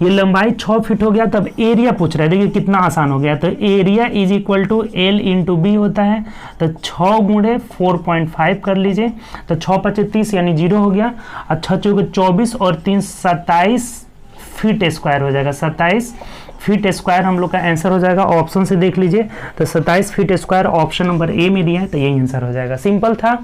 ये लंबाई 6 फीट हो गया। तब एरिया पूछ रहा है, देखिए कितना आसान हो गया। तो area is equal to L into B होता है, तो 6 गुणे 4.5 कर लीजिए, तो 6 5 30 यानी 0 हो गया, और 6 चौके 24 और 3 27 फीट स्क्वायर हो जाएगा। 27 फीट स्क्वायर हम लोग का आंसर हो जाएगा। ऑप्शन से देख लीजिए, तो 27 फीट स्क्वायर ऑप्शन नंबर ए में दिया है, तो यही आंसर हो जाएगा। सिंपल था,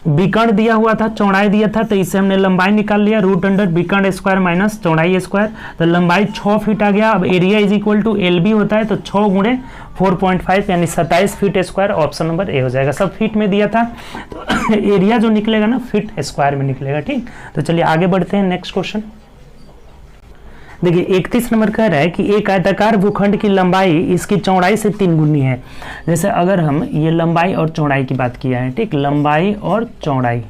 विकर्ण दिया हुआ था, चौड़ाई दिया था, तो इससे हमने लंबाई निकाल लिया, रूट अंडर विकर्ण स्क्वायर माइनस चौड़ाई स्क्वायर, तो लंबाई 6 फीट आ गया। अब area is equal to L B होता है, तो 6 गुणे 4.5 यानी 27 feet square option number A हो जाएगा। सब फीट में दिया था, तो एरिया जो निकलेगा ना फीट स्क्वायर में निकलेगा। ठीक, तो चलिए आगे बढ़ते हैं, नेक्स्ट क्वेश्चन। देखिए 31 नंबर कह रहा है कि एक आयताकार भूखंड की लंबाई इसकी चौड़ाई से 3 गुनी है। जैसे अगर हम ये लंबाई और चौड़ाई की बात किया है, ठीक, लंबाई और चौड़ाई,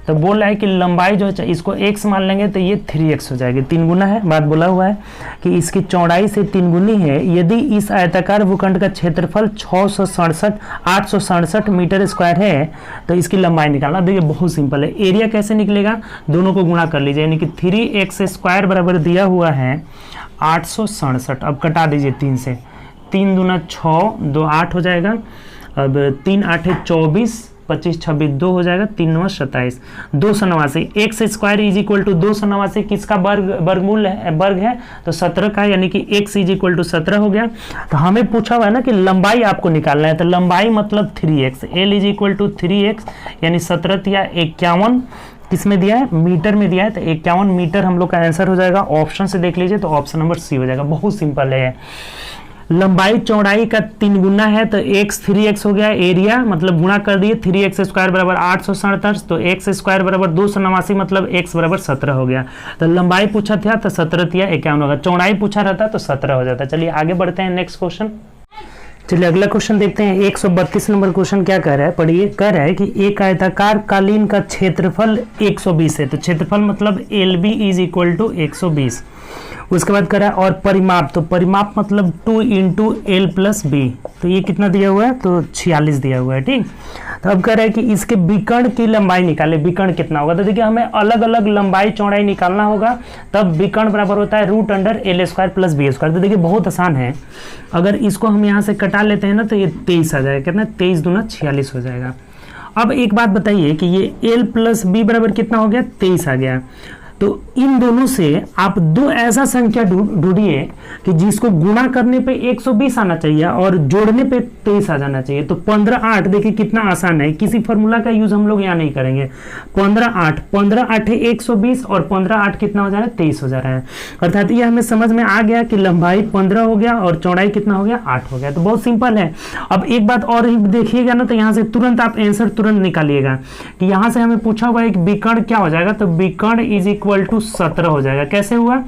तो बोल रहा है कि लंबाई जो है इसको x मान लेंगे तो ये 3x हो जाएगी, 3 गुना है, बात बोला हुआ है कि इसकी चौड़ाई से 3 गुनी है। यदि इस आयताकार भूखंड का क्षेत्रफल 867 मीटर स्क्वायर है तो इसकी लंबाई निकालना। देखिए बहुत सिंपल है, एरिया कैसे निकलेगा, दोनों को गुणा कर लीजिए, यानी कि 3x स्क्वायर बराबर दिया हुआ है 867। अब कटा दीजिए 3 से, 3 दूना 6, 2 8 हो जाएगा, अब 3 8 24, 25 26 2 हो जाएगा, 3 9 27, 289। X square is equal to 289 किसका वर्गमूल है, वर्ग है, तो 17 का, यानी कि x इज इक्वल टू 17 हो गया। तो हमें पूछा हुआ है ना कि लंबाई आपको निकालना है, तो लंबाई मतलब 3x, l is equal to 3x यानी 17 या 51 किस में दिया है, मीटर में दिया है, तो 51 मीटर हम लोग का आंसर हो जाएगा। ऑप्शन से देख लीजिए, तो ऑप्शन नंबर सी हो जाएगा। बहुत सिंपल है, लंबाई चौड़ाई का 3 गुना है, तो x 3x हो गया, एरिया मतलब गुणा कर दिए, 3x स्क्वायर बराबर 867, तो x स्क्वायर बराबर 289 मतलब x बराबर 17 हो गया। तो लंबाई पूछा था तो 17 या 51 होगा, चौड़ाई पूछा रहता तो 17 हो जाता। चलिए आगे बढ़ते हैं, नेक्स्ट क्वेश्चन। चलिए अगला क्वेश्चन देखते हैं। 132 नंबर क्वेश्चन क्या कह रहा है, पढ़िए। कह रहा है कि एक आयताकार कालीन का क्षेत्रफल 120 है, तो क्षेत्रफल मतलब L B is equal to 120। उसके बाद कह रहा है और परिमाप, तो परिमाप मतलब 2 इंटू एल प्लस बी, तो ये कितना दिया हुआ है, तो 46 दिया हुआ है। ठीक, तो अब कह रहा है कि इसके विकर्ण की लंबाई निकाले, विकर्ण कितना होगा, तो देखिए हमें अलग अलग लंबाई चौड़ाई निकालना होगा, तब विकर्ण बराबर होता है root under L square plus B square. तो देखिए बहुत आसान है, अगर इसको हम यहाँ से कटा लेते हैं ना तो ये 23 आ जाएगा, कितना 23 दूना 46 हो जाएगा। अब एक बात बताइए कि ये एल प्लस बी बराबर कितना हो गया, 23 आ गया। तो इन दोनों से आप दो ऐसा संख्या ढूंढिए कि जिसको गुणा करने पे 120 आना चाहिए और जोड़ने पे 23 आ जाना चाहिए। तो 15 8 देखिए कितना आसान है, किसी फॉर्मूला का यूज हम लोग यहाँ नहीं करेंगे। 15 8 है 120 और 15 8 कितना हो जा रहा है, 23 हो जा रहा है। अर्थात ये हमें समझ में आ गया कि लंबाई 15 हो गया और चौड़ाई कितना हो गया, 8 हो गया। तो बहुत सिंपल है। अब एक बात और देखिएगा ना, तो यहाँ से तुरंत आप आंसर तुरंत निकालिएगा कि यहाँ से हमें पूछा हुआ है कि विकर्ण क्या हो जाएगा, तो विकर्ण इज इक्वल टू 17 हो जाएगा। कैसे हुआ,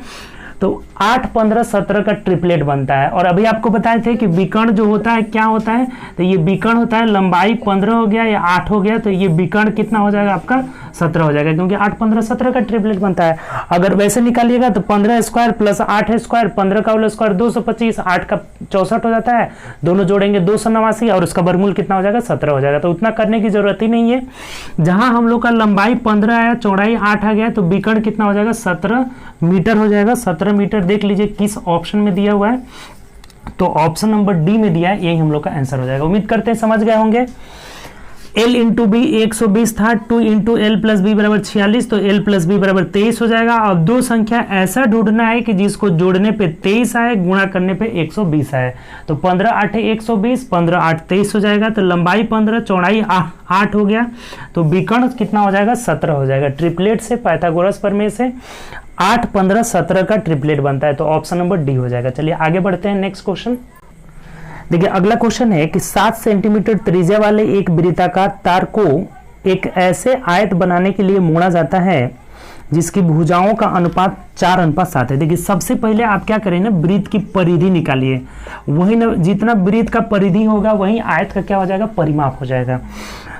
तो 8 15 17 का ट्रिपलेट बनता है। और अभी आपको बताए थे कि विकर्ण जो होता है क्या होता है, तो ये विकर्ण होता है लंबाई 15 हो गया या 8 हो गया, तो ये विकर्ण कितना हो जाएगा आपका 17 हो जाएगा, क्योंकि 8 15 17 का ट्रिपलेट बनता है। अगर वैसे निकालिएगा तो 15 स्क्वायर प्लस 8 स्क्वायर, 15 का होल स्क्वायर 225, 8 का 64 हो जाता है, दोनों जोड़ेंगे 289 और उसका वर्गमूल कितना हो जाएगा 17 हो जाएगा। तो उतना करने की जरूरत ही नहीं है। जहां हम लोग का लंबाई 15 आया, चौड़ाई 8 आ गया, तो विकर्ण कितना हो जाएगा 17 मीटर हो जाएगा। 17 मीटर देख लीजिए किस ऑप्शन में दिया हुआ है, तो ऑप्शन नंबर डी में दिया है, यही हम लोग का आंसर हो जाएगा। उम्मीद करते हैं समझ गए होंगे। L इंटू बी 120 था, 2 इंटू एल प्लस बी बराबर 46, तो L प्लस बी बराबर 23 हो जाएगा। अब दो संख्या ऐसा ढूंढना है कि जिसको जोड़ने पे 23 आए, गुणा करने पे 120 आए। तो 15 8 120, 15 8 23 हो जाएगा। तो लंबाई 15, चौड़ाई 8 हो गया। तो विकर्ण कितना हो जाएगा? 17 हो जाएगा। ट्रिपलेट से, पाइथागोरस प्रमेय से 8 15 17 का ट्रिपलेट बनता है। तो ऑप्शन नंबर डी हो जाएगा। चलिए आगे बढ़ते हैं नेक्स्ट क्वेश्चन। देखिए अगला क्वेश्चन है कि 7 सेंटीमीटर त्रिज्या वाले एक वृत्ताकार तार को एक ऐसे आयत बनाने के लिए मोड़ा जाता है जिसकी भुजाओं का अनुपात 4:7 है। देखिए सबसे पहले आप क्या करें ना, वृत्त की परिधि निकालिए। वही ना, जितना वृत्त का परिधि होगा वही आयत का क्या हो जाएगा? परिमाप हो जाएगा।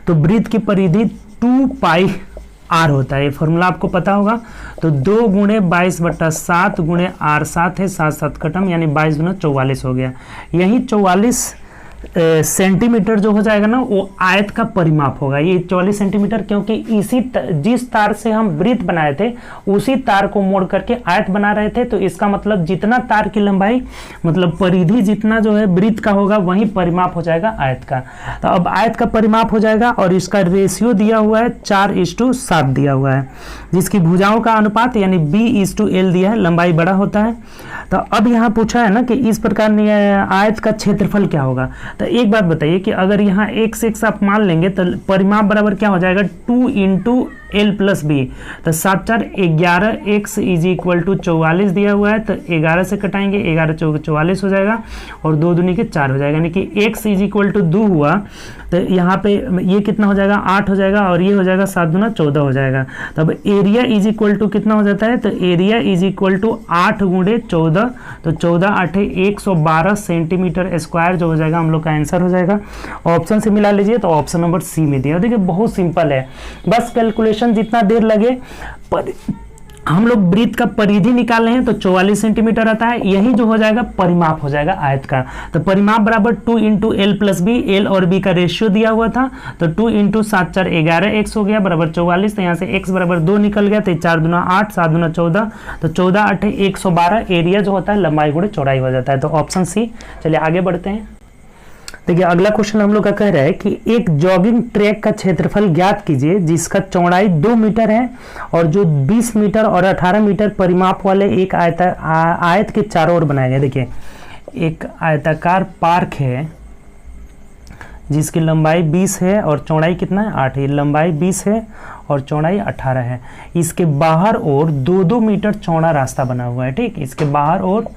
तो वृत्त की परिधि 2 पाई आर होता है, ये फॉर्मूला आपको पता होगा। तो 2 × 22/7 × R7 है, 7 7 खत्म, यानी 22 × 44 हो गया। यही 44 सेंटीमीटर जो हो जाएगा ना, वो आयत का परिमाप होगा। ये 44 सेंटीमीटर, क्योंकि जिस तार से हम वृत्त बनाए थे उसी तार को मोड़ करके आयत बना रहे थे। तो इसका मतलब जितना तार की लंबाई, मतलब परिधि जितना जो है वृत्त का होगा वही परिमाप हो जाएगा आयत का। तो अब आयत का परिमाप हो जाएगा और इसका रेशियो दिया हुआ है 4:7 दिया हुआ है, जिसकी भुजाओं का अनुपात यानी B:L दिया है, लंबाई बड़ा होता है। तो अब यहाँ पूछा है ना कि इस प्रकार आयत का क्षेत्रफल क्या होगा। तो एक बात बताइए कि अगर यहाँ x आप मान लेंगे तो परिमाप बराबर क्या हो जाएगा? 2 × L + B। तो 7 4 11, x = 44 दिया हुआ है। तो 11 से कटाएंगे, 11 4 44 हो जाएगा और 2 दूनी के 4 हो जाएगा, यानी कि x = 2 हुआ। तो यहाँ पे ये कितना हो जाएगा? 8 हो जाएगा और ये हो जाएगा 7 दूना 14 हो जाएगा। तब एरिया = कितना हो जाता है? तो एरिया = 8 × 14, तो 14 8 112 सेंटीमीटर स्क्वायर जो हो जाएगा हम लोग का आंसर हो जाएगा। ऑप्शन से मिला लीजिए, तो ऑप्शन नंबर सी में दिया। देखिए बहुत सिंपल है, बस कैलकुलेशन जितना देर लगे। हम लोग वृत्त का परिधि निकाल रहे हैं तो 44 सेंटीमीटर आता है, यही जो हो जाएगा परिमाप हो जाएगा आयत का। तो परिमाप बराबर 2 × L + B, L और B का रेशियो दिया हुआ था। तो 2 × 7 4 11, x हो गया बराबर 44। तो यहाँ से x बराबर 2 निकल गया, तो 4 दूना 8, 7 दूना 14, तो 14 8 112 एरिया जो होता है लंबाई गुणे चौड़ाई हो जाता है। तो ऑप्शन सी। चलिए आगे बढ़ते हैं। देखिए अगला क्वेश्चन हम लोग का कह रहा है कि एक जॉगिंग ट्रैक का क्षेत्रफल ज्ञात कीजिए जिसका चौड़ाई 2 मीटर है और जो 20 मीटर और 18 मीटर परिमाप वाले एक आयत के चारों ओर बनाया गया। देखिए एक आयताकार पार्क है जिसकी लंबाई 20 है और चौड़ाई कितना है? 8 है। लंबाई 20 है और चौड़ाई 18 है। इसके बाहर ओर 2-2 मीटर चौड़ा रास्ता बना हुआ है। ठीक, इसके बाहर ओर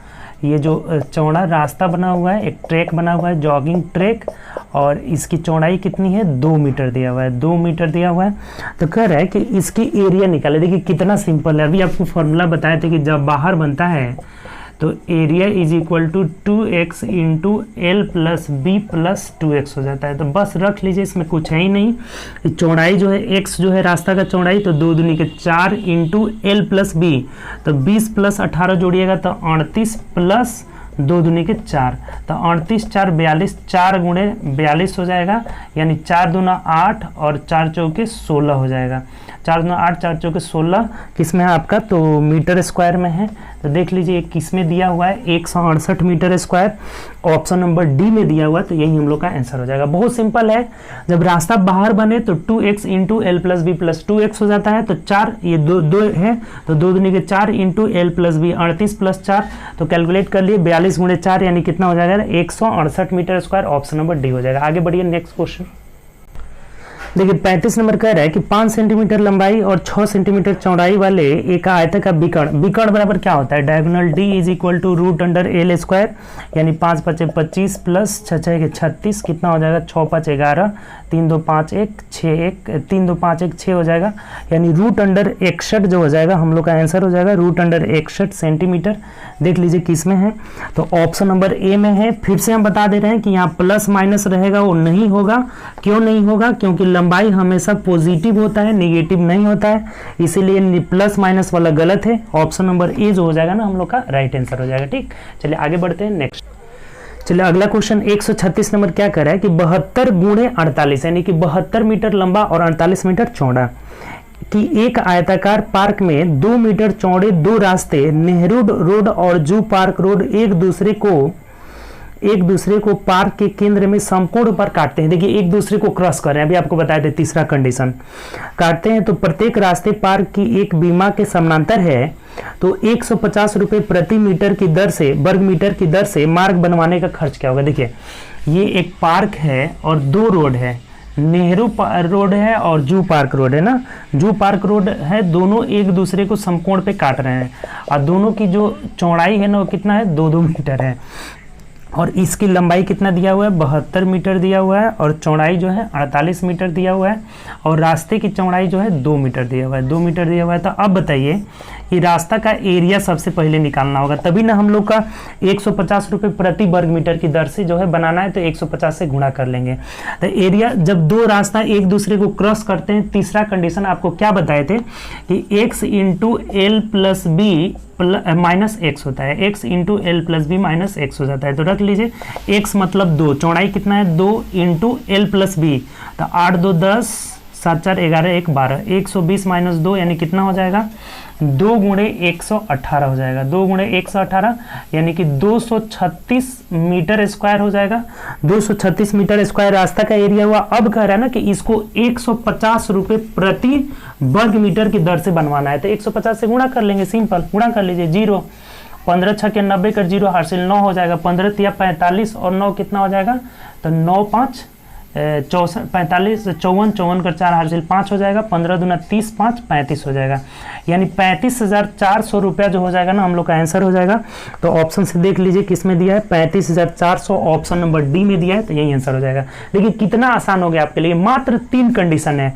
ये जो चौड़ा रास्ता बना हुआ है, एक ट्रैक बना हुआ है, जॉगिंग ट्रैक, और इसकी चौड़ाई कितनी है? 2 मीटर दिया हुआ है, 2 मीटर दिया हुआ है। तो कह रहा है कि इसकी एरिया निकाले। देखिए कितना सिंपल है, अभी आपको फॉर्मूला बताए थे कि जब बाहर बनता है तो area = 2x × L + B + 2x हो जाता है। तो बस रख लीजिए, इसमें कुछ है ही नहीं। चौड़ाई जो है x जो है रास्ता का चौड़ाई, तो 2 दूनी के 4 × L + B, तो 20 + 18 जोड़िएगा तो 38 + 2 दूनी के 4, तो 38 4 42, 4 × 42 हो जाएगा, यानी 4 दूना 8 और 4 चौके 16 हो जाएगा। 4 दूना 8, 4 चौके 16 किस में है आपका? तो मीटर स्क्वायर में है। तो देख लीजिए किस में दिया हुआ है? 168 metre square. Option number D में दिया हुआ है, तो यही हम लोग का आंसर हो जाएगा। बहुत सिंपल है, जब रास्ता बाहर बने तो 2x × L + B + 2x हो जाता है। तो 4 ये 2 है, तो 2 दूनी के 4 × L + B 38 + 4, तो कैलकुलेट कर लिए 42 × 4 यानी कितना हो जाएगा? 168 metre square. Option number D हो जाएगा। आगे बढ़िए नेक्स्ट क्वेश्चन। देखिए 35 नंबर कह रहा है कि 5 सेंटीमीटर लंबाई और 6 सेंटीमीटर चौड़ाई वाले एक आयत का विकर्ण बराबर क्या होता है? डायगोनल D = √L², यानी 5 5 25 प्लस 6 6 36, कितना हो जाएगा? 6 5 11, 3 2 5 1 6 1, 3 2 5 1 6 हो जाएगा, यानी √61 जो हो जाएगा हम लोग का आंसर हो जाएगा √61 सेंटीमीटर। देख लीजिए किस में है? तो ऑप्शन नंबर ए में है। फिर से हम बता दे रहे हैं कि यहाँ प्लस माइनस रहेगा, वो नहीं होगा। क्यों नहीं होगा? क्योंकि लंबाई हमेशा पॉजिटिव होता है, नेगेटिव नहीं होता है, इसीलिए प्लस माइनस वाला गलत है। ऑप्शन नंबर ए जो हो जाएगा ना हम लोग का राइट आंसर हो जाएगा। ठीक, चलिए आगे बढ़ते हैं नेक्स्ट। चलिए अगला क्वेश्चन 136 नंबर क्या कर रहा है कि 72 × 48 यानी कि 72 मीटर लंबा और 48 मीटर चौड़ा कि एक आयताकार पार्क में 2 मीटर चौड़े 2 रास्ते नेहरू रोड और जू पार्क रोड एक दूसरे को एक दूसरे को पार्क के केंद्र में समकोण पर काटते हैं। देखिए एक दूसरे को क्रॉस कर रहे हैं, अभी आपको बताया था तीसरा कंडीशन, काटते हैं तो प्रत्येक रास्ते पार्क की एक बीमा के समानांतर है तो 150 रुपये प्रति मीटर की दर से, वर्ग मीटर की दर से मार्ग बनवाने का खर्च क्या होगा। देखिए ये एक पार्क है और दो रोड है, नेहरू रोड है और जू पार्क रोड है ना, जू पार्क रोड है, दोनों एक दूसरे को समकोण पे काट रहे हैं और दोनों की जो चौड़ाई है ना वो कितना है, 2-2 मीटर है और इसकी लंबाई कितना दिया हुआ है, 72 मीटर दिया हुआ है और चौड़ाई जो है 48 मीटर दिया हुआ है और रास्ते की चौड़ाई जो है 2 मीटर दिया हुआ है, 2 मीटर दिया हुआ है। तो अब बताइए कि रास्ता का एरिया सबसे पहले निकालना होगा, तभी ना हम लोग का 150 रुपये प्रति वर्ग मीटर की दर से जो है बनाना है तो 150 से गुणा कर लेंगे। तो एरिया जब दो रास्ता एक दूसरे को क्रॉस करते हैं, तीसरा कंडीशन आपको क्या बताए थे कि x into L plus B minus x होता है, x into L plus B minus x हो जाता है। तो रख लीजिए x मतलब 2, चौड़ाई कितना है 2 इंटू एल प्लस बी, तो 8 2 10, 7 4 11 1 12, 120 माइनस 2 यानी कितना हो जाएगा 2 गुणे 118 हो जाएगा, 2 गुणे 118 यानी कि 236 मीटर स्क्वायर हो जाएगा। 236 मीटर स्क्वायर रास्ता का एरिया हुआ। अब कह रहा है ना कि इसको 150 रुपये प्रति वर्ग मीटर की दर से बनवाना है तो 150 से गुणा कर लेंगे, सिंपल गुणा कर लीजिए। 0 15 6 के 90 कर 0 हासिल 9 हो जाएगा, 15 3 45 और 9 कितना हो जाएगा तो 9 5 45 54 54 कर 4 हासिल 5 हो जाएगा, 15 दूना 30 5 35 हो जाएगा, यानी 35,400 रुपया जो हो जाएगा ना हम लोग का आंसर हो जाएगा। तो ऑप्शन से देख लीजिए किस में दिया है, 35,400 ऑप्शन नंबर डी में दिया है तो यही आंसर हो जाएगा। देखिए कितना आसान हो गया आपके लिए, मात्र 3 कंडीशन है।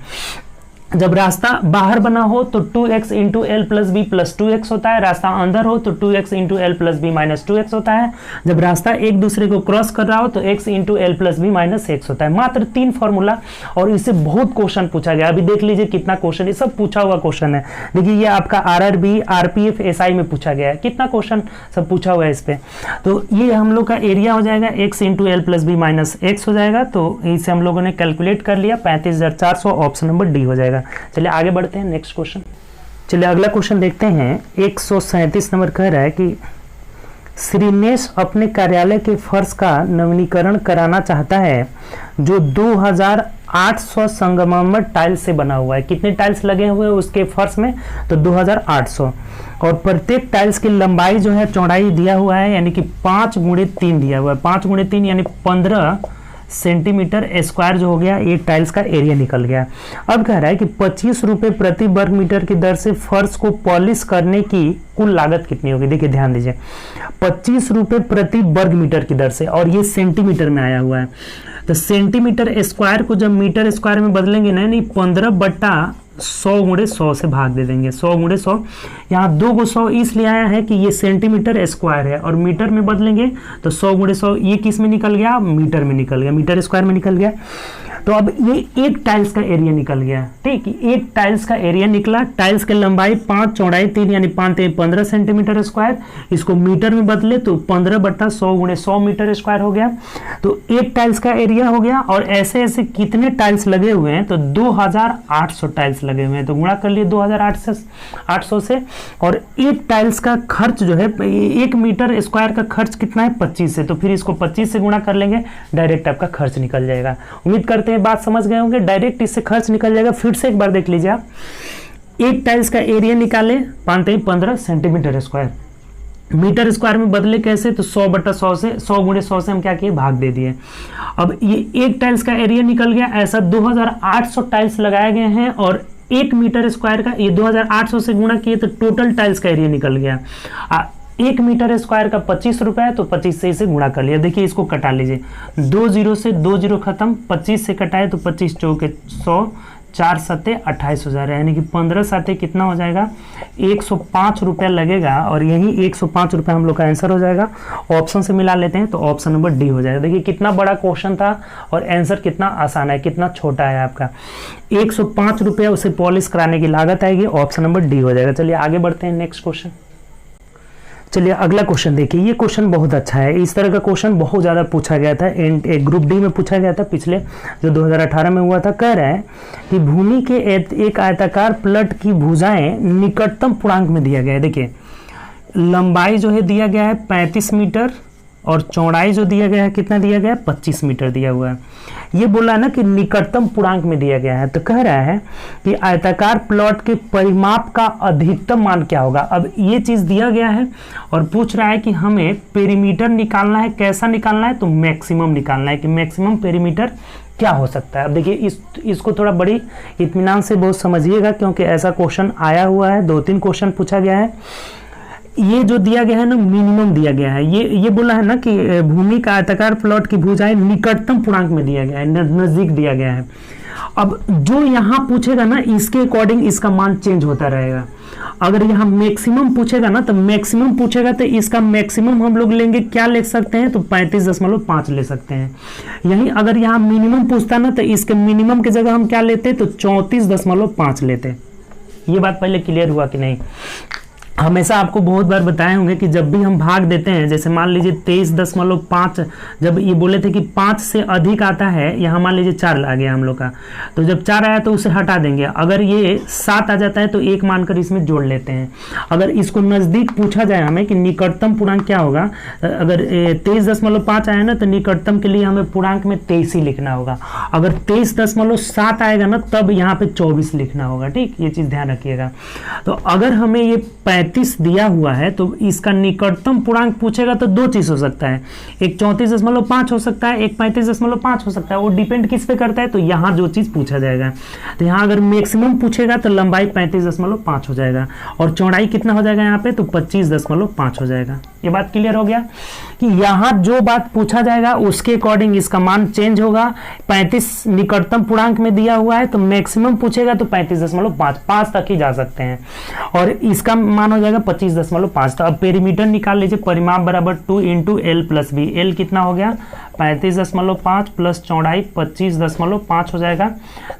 जब रास्ता बाहर बना हो तो 2x into L plus B plus 2x होता है, रास्ता अंदर हो तो 2x into L plus B minus 2x होता है, जब रास्ता एक दूसरे को क्रॉस कर रहा हो तो x into L plus B minus x होता है। मात्र 3 फॉर्मूला और इससे बहुत क्वेश्चन पूछा गया। अभी देख लीजिए कितना क्वेश्चन, ये सब पूछा हुआ क्वेश्चन है। देखिए ये आपका RRB RPF SI में पूछा गया है, कितना क्वेश्चन सब पूछा हुआ है इस पे। तो ये हम लोग का एरिया हो जाएगा x into L plus B minus x हो जाएगा, तो इसे हम लोगों ने कैलकुलेट कर लिया, 35,400 ऑप्शन नंबर डी हो जाएगा। चलिए आगे बढ़ते हैं नेक्स्ट क्वेश्चन। चलिए अगला क्वेश्चन देखते हैं। 137 नंबर कह रहा है कि श्रीनेश अपने कार्यालय के फर्श का नवीनीकरण कराना चाहता है जो 2800 संगमरमर टाइल्स से बना हुआ है। कितने टाइल्स लगे हुए हैं उसके फर्श में तो 2800 और प्रत्येक टाइल्स की लंबाई जो है चौड़ाई दिया हुआ है यानी कि 5 गुणे 3 दिया हुआ है, 5 गुणे 3 यानी 15 सेंटीमीटर स्क्वायर जो हो गया, एक टाइल्स का एरिया निकल गया। अब कह रहा है कि 25 रुपये प्रति वर्ग मीटर की दर से फर्श को पॉलिश करने की कुल लागत कितनी होगी। देखिए ध्यान दीजिए 25 रुपये प्रति वर्ग मीटर की दर से और ये सेंटीमीटर में आया हुआ है, तो सेंटीमीटर स्क्वायर को जब मीटर स्क्वायर में बदलेंगे ना, यानी 15/100 गुणे 100 से भाग दे देंगे, 100 गुणे 100। यहाँ 2 को 100 इसलिए आया है कि ये सेंटीमीटर स्क्वायर है और मीटर में बदलेंगे तो 100 गुणे 100 ये किस में निकल गया, मीटर में निकल गया, मीटर स्क्वायर में निकल गया। तो अब ये एक टाइल्स का एरिया निकल गया, ठीक, एक टाइल्स का एरिया निकला। टाइल्स की लंबाई 5 चौड़ाई 3 यानी 5 15 सेंटीमीटर स्क्वायर, इसको मीटर में बदले तो 15/100 गुणे 100 मीटर स्क्वायर हो गया। तो एक टाइल्स का एरिया हो गया और ऐसे ऐसे कितने टाइल्स लगे हुए हैं तो 2800 टाइल्स लगे हुए हैं, तो गुणा कर लिए 2800 से। और एक टाइल्स का खर्च जो है, 1 मीटर स्क्वायर का खर्च कितना है 25 से, तो फिर इसको 25 से गुणा कर लेंगे, डायरेक्ट आपका खर्च निकल जाएगा। उम्मीद करते हैं बात समझ गए होंगे, डायरेक्ट इससे खर्च निकल जाएगा। फिर से एक बार देख लीजिए आप, एक टाइल्स का एरिया निकाले 15 सेंटीमीटर स्क्वायर, मीटर स्क्वायर में बदले कैसे तो 100/100 से, 100 गुणे 100 से हम क्या किए, भाग दे दिए। अब ये एक टाइल्स का एरिया निकल गया, ऐसा 2800 टाइल्स लगाए गए हैं और 1 मीटर स्क्वायर का ये 2800 से गुणा किए तो टोटल टाइल्स का एरिया निकल गया। 1 मीटर स्क्वायर का 25 रुपये है तो 25 से इसे गुणा कर लिया। देखिए इसको कटा लीजिए, 2 0 से 2 0 खत्म, 25 से कटाए तो 25 चौके 100, 4 7 28 हो जा रहा है, यानी कि 15 7 कितना हो जाएगा 105 रुपया लगेगा और यही 105 रुपया हम लोग का आंसर हो जाएगा। ऑप्शन से मिला लेते हैं तो ऑप्शन नंबर डी हो जाएगा। देखिए कितना बड़ा क्वेश्चन था और आंसर कितना आसान है, कितना छोटा है आपका। 105 रुपया उसे पॉलिश कराने की लागत आएगी, ऑप्शन नंबर डी हो जाएगा। चलिए आगे बढ़ते हैं नेक्स्ट क्वेश्चन। चलिए अगला क्वेश्चन देखिए, ये क्वेश्चन बहुत अच्छा है। इस तरह का क्वेश्चन बहुत ज़्यादा पूछा गया था, ग्रुप डी में पूछा गया था पिछले जो 2018 में हुआ था। कह रहा है कि भूमि के एक आयताकार प्लट की भुजाएं निकटतम पूर्णांक में दिया गया है। देखिए लंबाई जो है दिया गया है 35 मीटर और चौड़ाई जो दिया गया है कितना दिया गया है, 25 मीटर दिया हुआ है। ये बोला ना कि निकटतम पूर्णांक में दिया गया है, तो कह रहा है कि आयताकार प्लॉट के परिमाप का अधिकतम मान क्या होगा। अब ये चीज दिया गया है और पूछ रहा है कि हमें पेरीमीटर निकालना है। कैसा निकालना है, तो मैक्सिमम निकालना है कि मैक्सिमम पेरीमीटर क्या हो सकता है। अब देखिए इसको थोड़ा बड़ी इत्मीनान से बहुत समझिएगा, क्योंकि ऐसा क्वेश्चन आया हुआ है, 2-3 क्वेश्चन पूछा गया है। ये जो दिया गया है ना, मिनिमम दिया गया है। ये बोला है ना कि भूमि का आयताकार प्लॉट की भुजाएं निकटतम पूर्णांक में दिया गया है, नजदीक दिया गया है। अब जो यहाँ पूछेगा ना, इसके अकॉर्डिंग इसका मान चेंज होता रहेगा। अगर यहाँ मैक्सिमम पूछेगा ना, तो मैक्सिमम पूछेगा तो इसका मैक्सिमम हम लोग लेंगे, क्या ले सकते हैं, तो 35.5 ले सकते हैं। यही अगर यहाँ मिनिमम पूछता ना, तो इसके मिनिमम की जगह हम क्या लेते, तो 34.5 लेते। ये बात पहले क्लियर हुआ कि नहीं। हमेशा आपको बहुत बार बताए होंगे कि जब भी हम भाग देते हैं, जैसे मान लीजिए 23.5, जब ये बोले थे कि 5 से अधिक आता है, यहाँ मान लीजिए 4 आ गया हम लोग का, तो जब 4 आया तो उसे हटा देंगे। अगर ये 7 आ जाता है तो 1 मानकर इसमें जोड़ लेते हैं। अगर इसको नज़दीक पूछा जाए हमें कि निकटतम पूर्णांक क्या होगा, अगर 23.5 आया ना, तो निकटतम के लिए हमें पूर्णांक में 23 ही लिखना होगा। अगर 23.7 आएगा ना, तब यहाँ पे 24 लिखना होगा। ठीक, ये चीज़ ध्यान रखिएगा। तो अगर हमें ये 35 दिया हुआ है, तो इसका निकटतम पूर्णांक पूछेगा तो 2 चीज हो सकता है, एक 34.5 हो सकता है, एक 35.5 हो सकता है। वो डिपेंड किस पे करता है, तो यहाँ जो चीज पूछा जाएगा। तो यहाँ अगर मैक्सिमम पूछेगा तो लंबाई 35.5 हो जाएगा, और चौड़ाई कितना हो जाएगा यहाँ पे, तो 25.5 हो जाएगा। ये बात क्लियर हो गया कि यहाँ जो बात पूछा जाएगा उसके अकॉर्डिंग इसका मान चेंज होगा। 35 निकटतम पूर्णांक में दिया हुआ है, तो मैक्सिमम पूछेगा तो 35.5 तक ही जा सकते हैं, और इसका मान हो जाएगा 25.5। तो अब पेरीमीटर निकाल लीजिए। परिमाप बराबर 2 × L+B। L कितना हो गया, 35.5 प्लस चौड़ाई 25.5 हो जाएगा।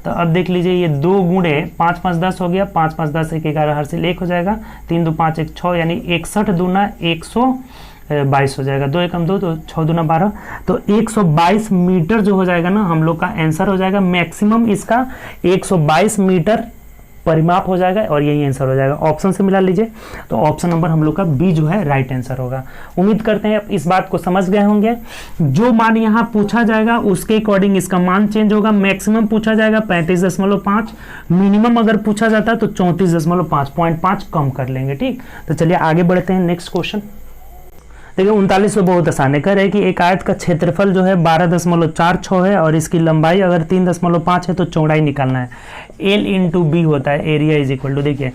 तो अब देख लीजिए, ये 2 गुणे 5 5 10 हो गया, 5 5 10 1 11 हर से 1 हो जाएगा, 3 2 5 1 6, यानी 61 दूना 122 हो जाएगा। 2 एकम 2, तो 6 दूना 12, तो 122 मीटर जो हो जाएगा ना, हम लोग का आंसर हो जाएगा। मैक्सिमम इसका 122 मीटर परिमाप हो जाएगा, और यही आंसर हो जाएगा। ऑप्शन से मिला लीजिए, तो ऑप्शन नंबर हम लोग का बी जो है राइट आंसर होगा। उम्मीद करते हैं इस बात को समझ गए होंगे। जो मान यहाँ पूछा जाएगा उसके अकॉर्डिंग इसका मान चेंज होगा। मैक्सिमम पूछा जाएगा 35.5, मिनिमम अगर पूछा जाता है तो 34.5, 0.5 कम कर लेंगे। ठीक, तो चलिए आगे बढ़ते हैं। नेक्स्ट क्वेश्चन देखिए, 39 में बहुत आसान है। कह रहे हैं कि एक आयत का क्षेत्रफल जो है 12.46 है, और इसकी लंबाई अगर 3.5 है, तो चौड़ाई निकालना है। L × B होता है, एरिया इज इक्वल टू, देखिए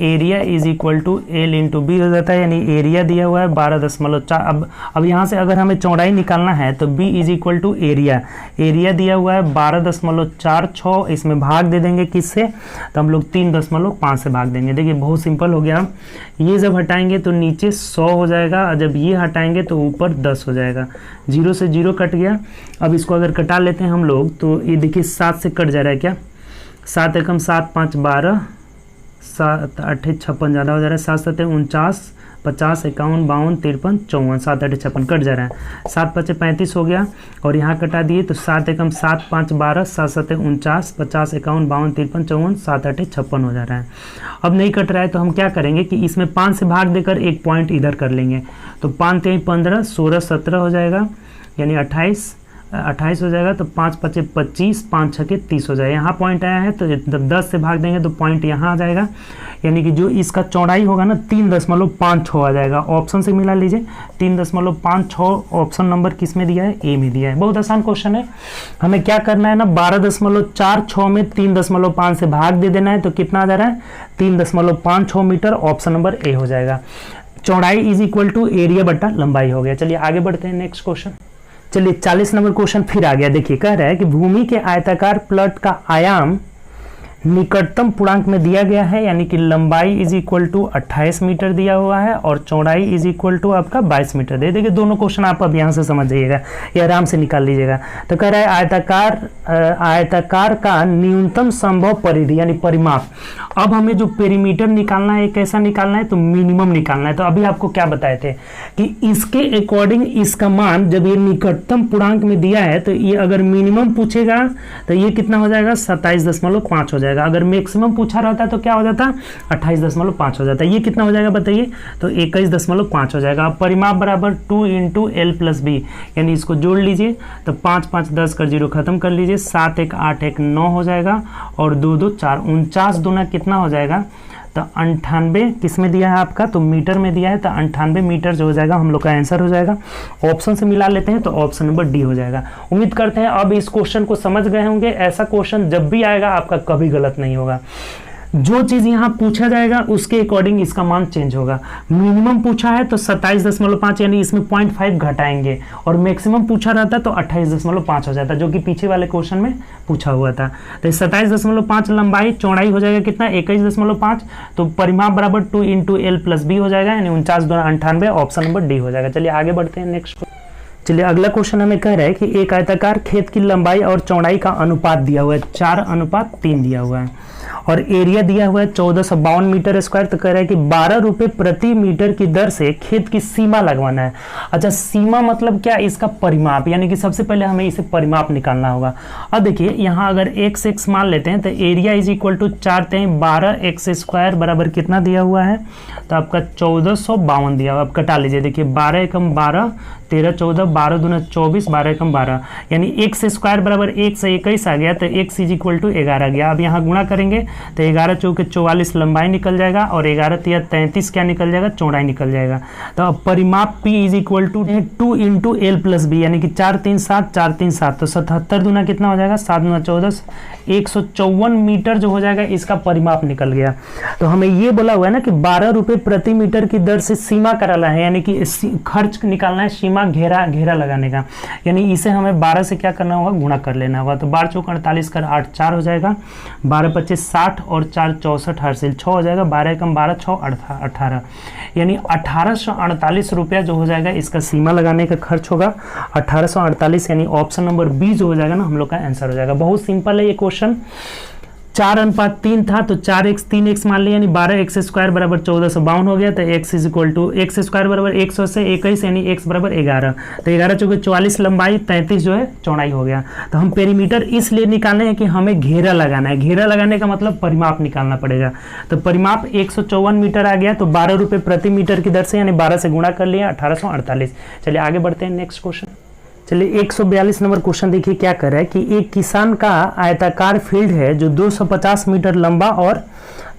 area is equal to L × B हो जाता है, यानी एरिया दिया हुआ है 12.4। अब यहाँ से अगर हमें चौड़ाई निकालना है तो B is equal to area, area दिया हुआ है 12.46, इसमें भाग दे देंगे किससे, तो हम लोग 3.5 से भाग देंगे। देखिए बहुत सिंपल हो गया। ये जब हटाएंगे तो नीचे 100 हो जाएगा, और जब ये हटाएंगे तो ऊपर 10 हो जाएगा। 0 से 0 कट गया। अब इसको अगर कटा लेते हैं हम लोग, तो ये देखिए 7 से कट जा रहा है क्या, 7 एकम 7 5 12, 7 8 56 ज़्यादा हो जा रहा है, 7 7 49, 50 51 52 53 54, 7 8 56 कट जा रहा है। 7 5 35 हो गया, और यहाँ कटा दिए तो 7 एकम 7 5 12, 7 7 49, 50 51 52 53 54, 7 8 56 हो जा रहा है। अब नहीं कट रहा है तो हम क्या करेंगे कि इसमें 5 से भाग देकर एक पॉइंट इधर कर लेंगे, तो 5 3 15, 16 17 हो जाएगा, यानी 28 हो जाएगा। तो 5 5 25, 5 6 30 हो जाएगा। यहाँ पॉइंट आया है, तो जब 10 से भाग देंगे तो पॉइंट यहाँ आ जाएगा, यानी कि जो इसका चौड़ाई होगा ना 3.56 आ जाएगा। ऑप्शन से मिला लीजिए, 3.56 ऑप्शन नंबर किस में दिया है, ए में दिया है। बहुत आसान क्वेश्चन है। हमें क्या करना है ना, 12.46 में 3.5 से भाग दे देना है, तो कितना आ जा रहा है, 3.56 मीटर। ऑप्शन नंबर ए हो जाएगा। चौड़ाई इज इक्वल टू एरिया बटा लंबाई हो गया। चलिए आगे बढ़ते हैं। नेक्स्ट क्वेश्चन, चलिए 40 नंबर क्वेश्चन फिर आ गया। देखिए कह रहा है कि भूमि के आयताकार प्लॉट का आयाम निकटतम पूर्णांक में दिया गया है, यानी कि लंबाई इज इक्वल टू 28 मीटर दिया हुआ है, और चौड़ाई इज इक्वल टू आपका 22 मीटर दे। देखिए दोनों क्वेश्चन आप अब यहाँ से समझ जाइएगा, ये आराम से निकाल लीजिएगा। तो कह रहा है आयताकार का न्यूनतम संभव परिधि यानी परिमाप। अब हमें जो पेरीमीटर निकालना है कैसा निकालना है, तो मिनिमम निकालना है। तो अभी आपको क्या बताए थे कि इसके अकॉर्डिंग इसका मान जब ये निकटतम पूर्णांक में दिया है, तो ये अगर मिनिमम पूछेगा तो ये कितना हो जाएगा, 27.5 हो जाएगा। जाएगा। अगर मैक्सिमम पूछा रहता तो क्या हो जाता, 28.5 हो जाता। ये कितना हो जाएगा बताइए, तो 21.5 हो जाएगा। अब परिमाप बराबर 2 × L+B, यानी इसको जोड़ लीजिए तो 5 5 10 कर 0 खत्म कर लीजिए, 7 1 8 1 9 हो जाएगा और 2 2 4 49 दूना कितना हो जाएगा, तो 98 किस में दिया है आपका, तो मीटर में दिया है, तो 98 मीटर जो हो जाएगा हम लोग का आंसर हो जाएगा। ऑप्शन से मिला लेते हैं तो ऑप्शन नंबर डी हो जाएगा। उम्मीद करते हैं अब इस क्वेश्चन को समझ गए होंगे। ऐसा क्वेश्चन जब भी आएगा आपका कभी गलत नहीं होगा। जो चीज़ यहाँ पूछा जाएगा उसके अकॉर्डिंग इसका मान चेंज होगा। मिनिमम पूछा है तो 27.5 यानी इसमें 0.5 घटाएंगे, और मैक्सिमम पूछा रहता तो 28.5 हो जाता, जो कि पीछे वाले क्वेश्चन में पूछा हुआ था। तो 27.5 लंबाई, चौड़ाई हो जाएगा कितना, 21.5, तो परिमाप बराबर 2 × L+B हो जाएगा, यानी 49 2 98, ऑप्शन नंबर डी हो जाएगा। चलिए आगे बढ़ते हैं नेक्स्ट। चलिए अगला क्वेश्चन हमें कह रहा है कि एक आयताकार खेत की लंबाई और चौड़ाई का अनुपात दिया हुआ है, 4:3 दिया हुआ है, और एरिया दिया हुआ है 1452 मीटर स्क्वायर। तो कह रहा है कि 12 रुपये प्रति मीटर की दर से खेत की सीमा लगवाना है। अच्छा, सीमा मतलब क्या, इसका परिमाप, यानी कि सबसे पहले हमें इसे परिमाप निकालना होगा। अब देखिए यहाँ अगर x मान लेते हैं तो area is equal to 4 × 12x² बराबर कितना दिया हुआ है, तो आपका 1452 दिया हुआ। आप कटा लीजिए, देखिए 12 एकम 12, 13 14, 12 दूना 24, 12 एकम 12, यानी x² बराबर 1 से 21 आ गया, तो x इज इक्वल टू 11 गया। अब यहाँ गुणा करेंगे तो 11 चौके 44 लंबाई निकल जाएगा, और 11 तिया 33 क्या निकल जाएगा, चौड़ाई निकल जाएगा। तो अब परिमाप P is equal to 2 × L+B, यानी कि 4 3 7 4 3 7, तो 77 दूना कितना हो जाएगा, 7 दूना 14, 154 मीटर जो हो जाएगा, इसका परिमाप निकल गया। तो हमें ये बोला हुआ है ना कि 12 रुपये प्रति मीटर की दर से सीमा कराना है, यानी कि खर्च निकालना है, सीमा घेरा लगाने का, यानी इसे हमें 12 से क्या करना होगा, गुणा कर लेना होगा। तो 12 चौक 48 कर 8 4 हो जाएगा, 12 25 60 और 4 64 हासिल 6 हो जाएगा, 12 एकम 12 6 18, यानी 1848 रुपया जो हो जाएगा इसका सीमा लगाने का खर्च होगा, 1848, यानी ऑप्शन नंबर बी जो हो जाएगा ना हम लोग का आंसर हो जाएगा। बहुत सिंपल है ये क्वेश्चन। 4:3 था तो 4x 3x मान लिया, यानी 12x² बराबर 1452 हो गया, तो x is equal to x² बराबर 100 से 21, यानी x बराबर 11, तो 11 चौके 44 लंबाई, 33 जो है चौड़ाई हो गया। तो हम पेरीमीटर इसलिए निकालने हैं कि हमें घेरा लगाना है। घेरा लगाने का मतलब परिमाप निकालना पड़ेगा। तो परिमाप 154 मीटर आ गया, तो 12 रुपये प्रति मीटर की दर से, यानी 12 से गुणा कर लिया, 1848। चलिए आगे बढ़ते हैं नेक्स्ट क्वेश्चन। चलिए 142 नंबर क्वेश्चन देखिए क्या कर रहा है कि एक किसान का आयताकार फील्ड है जो 250 मीटर लंबा और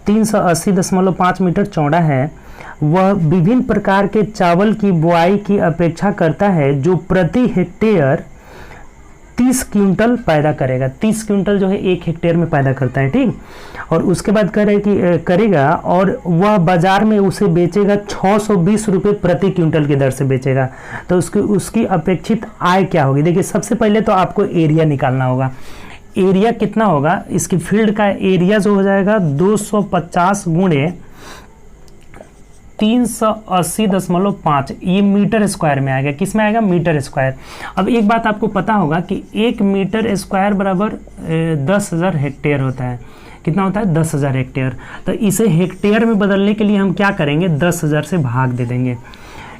380.5 मीटर चौड़ा है। वह विभिन्न प्रकार के चावल की बुआई की अपेक्षा करता है जो प्रति हेक्टेयर 30 क्विंटल पैदा करेगा। 30 क्विंटल जो है 1 हेक्टेयर में पैदा करता है, ठीक। और उसके बाद कह रहे कि करेगा और वह बाजार में उसे बेचेगा 620 रुपये प्रति क्विंटल की दर से बेचेगा। तो उसकी अपेक्षित आय क्या होगी। देखिए सबसे पहले तो आपको एरिया निकालना होगा। एरिया कितना होगा, इसकी फील्ड का एरिया जो हो जाएगा 250 गुणे 380.5, ये मीटर स्क्वायर में आएगा। किस में आएगा, मीटर स्क्वायर। अब एक बात आपको पता होगा कि 1 मीटर स्क्वायर बराबर 10,000 हेक्टेयर होता है। कितना होता है, 10,000 हेक्टेयर। तो इसे हेक्टेयर में बदलने के लिए हम क्या करेंगे, 10,000 से भाग दे देंगे।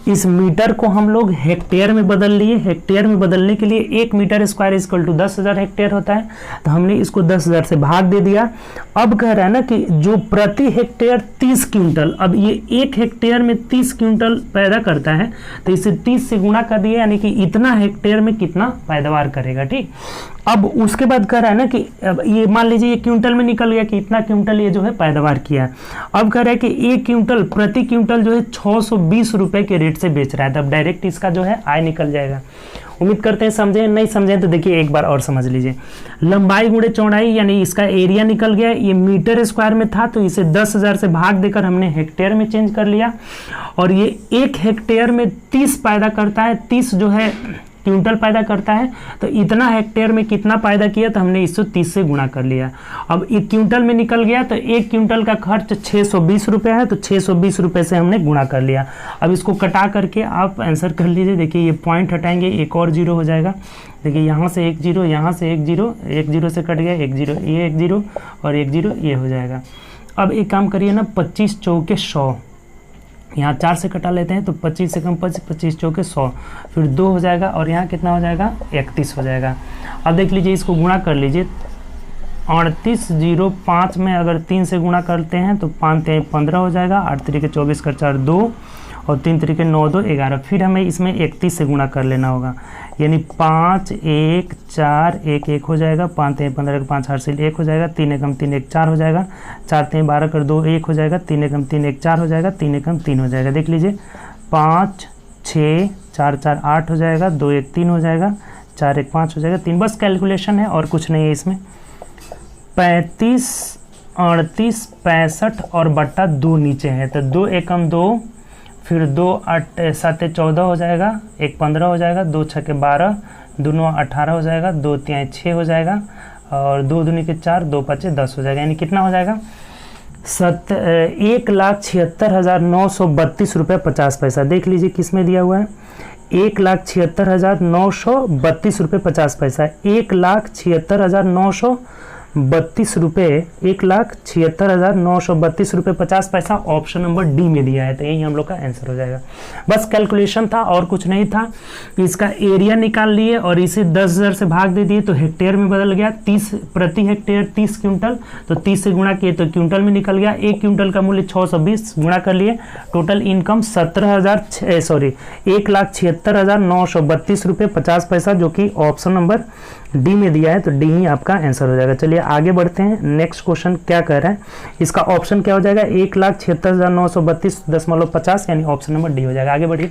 इस मीटर को हम लोग हेक्टेयर में बदल लिए। हेक्टेयर में बदलने के लिए 1 metre square equal to 10,000 hectare होता है, तो हमने इसको 10,000 से भाग दे दिया। अब कह रहा है ना कि जो प्रति हेक्टेयर 30 क्विंटल, अब ये 1 हेक्टेयर में 30 क्विंटल पैदा करता है, तो इसे 30 से गुणा कर दिया, यानी कि इतना हेक्टेयर में कितना पैदावार करेगा, ठीक। अब उसके बाद कह रहा है ना कि अब ये मान लीजिए ये क्विंटल में निकल गया कि इतना क्विंटल ये जो है पैदावार किया। अब कह रहा है कि 1 क्विंटल प्रति क्विंटल जो है 620 रुपए के रेट से बेच रहा है। तब डायरेक्ट इसका जो है आय निकल जाएगा। उम्मीद करते हैं समझे, नहीं समझे तो देखिए एक बार और समझ लीजिए। लंबाई गुणे चौड़ाई, यानी इसका एरिया निकल गया। ये मीटर स्क्वायर में था तो इसे 10,000 से भाग देकर हमने हेक्टेयर में चेंज कर लिया। और ये 1 हेक्टेयर में 30 पैदा करता है, 30 जो है क्विंटल पैदा करता है, तो इतना हेक्टेयर में कितना पैदा किया, तो हमने 130 से गुणा कर लिया। अब 1 क्विंटल में निकल गया तो 1 क्विंटल का खर्च 620 रुपये है, तो 620 रुपये से हमने गुणा कर लिया। अब इसको कटा करके आप आंसर कर लीजिए। देखिए ये पॉइंट हटाएंगे, एक और जीरो हो जाएगा। देखिए यहाँ से 1 जीरो, यहाँ से 1 जीरो, 1 जीरो से कट गया 1 जीरो, ये 1 जीरो और 1 जीरो, ये हो जाएगा। अब एक काम करिए ना, 25 चौके 100, यहाँ 4 से कटा लेते हैं तो 25 से कम 25 चौके 100, फिर 2 हो जाएगा और यहाँ कितना हो जाएगा 31 हो जाएगा। अब देख लीजिए इसको गुणा कर लीजिए, 3805 में अगर 3 से गुणा करते हैं तो 5 3 15 हो जाएगा, 8 3 24 कर 4 2 और 3 3 9 2 11। फिर हमें इसमें 31 से गुणा कर लेना होगा, यानी 5 1 4 1 1 हो जाएगा, 5 3 15 5 हासिल 1 हो जाएगा, 3 एकम 3 1 4 हो जाएगा, 4 3 12 कर 2 1 हो जाएगा, 3 एकम 3 1 4 हो जाएगा, 3 एकम 3 हो जाएगा। देख लीजिए 5 6 4 4 8 हो जाएगा, 2 1 3 हो जाएगा, 4 1 5 हो जाएगा, 3। बस कैलकुलेशन है और कुछ नहीं है इसमें। 35 38 65 और बट्टा 2 नीचे है, तो 2 एकम 2, फिर 2 8 7 14 हो जाएगा, 1 15 हो जाएगा, 2 6 12, 2 9 18 हो जाएगा, 2 3 6 हो जाएगा और 2 दूनी के 4, 2 5 10 हो जाएगा। यानी कितना हो जाएगा 1,76,932 रुपये 50 पैसा। देख लीजिए किस में दिया हुआ है, 1,76,932 रुपये 50 पैसा, 1,76,932 रुपये, 1,76,932 रुपये 50 पैसा ऑप्शन नंबर डी में दिया है। तो यही हम लोग का आंसर हो जाएगा। बस कैलकुलेशन था और कुछ नहीं था। इसका एरिया निकाल लिए और इसे 10,000 से भाग दे दिए तो हेक्टेयर में बदल गया, 30 प्रति हेक्टेयर 30 क्विंटल, तो 30 से गुणा किए तो क्विंटल में निकल गया। 1 क्विंटल का मूल्य 620, गुणा कर लिए, टोटल इनकम 1,76,932 रुपये 50 पैसा, जो कि ऑप्शन नंबर डी में दिया है। तो डी ही आपका आंसर हो जाएगा। चलिए आगे बढ़ते हैं। नेक्स्ट क्वेश्चन क्या कह रहा है, इसका ऑप्शन क्या हो जाएगा, 1,76,932.50, यानी ऑप्शन नंबर डी हो जाएगा। आगे बढ़िए।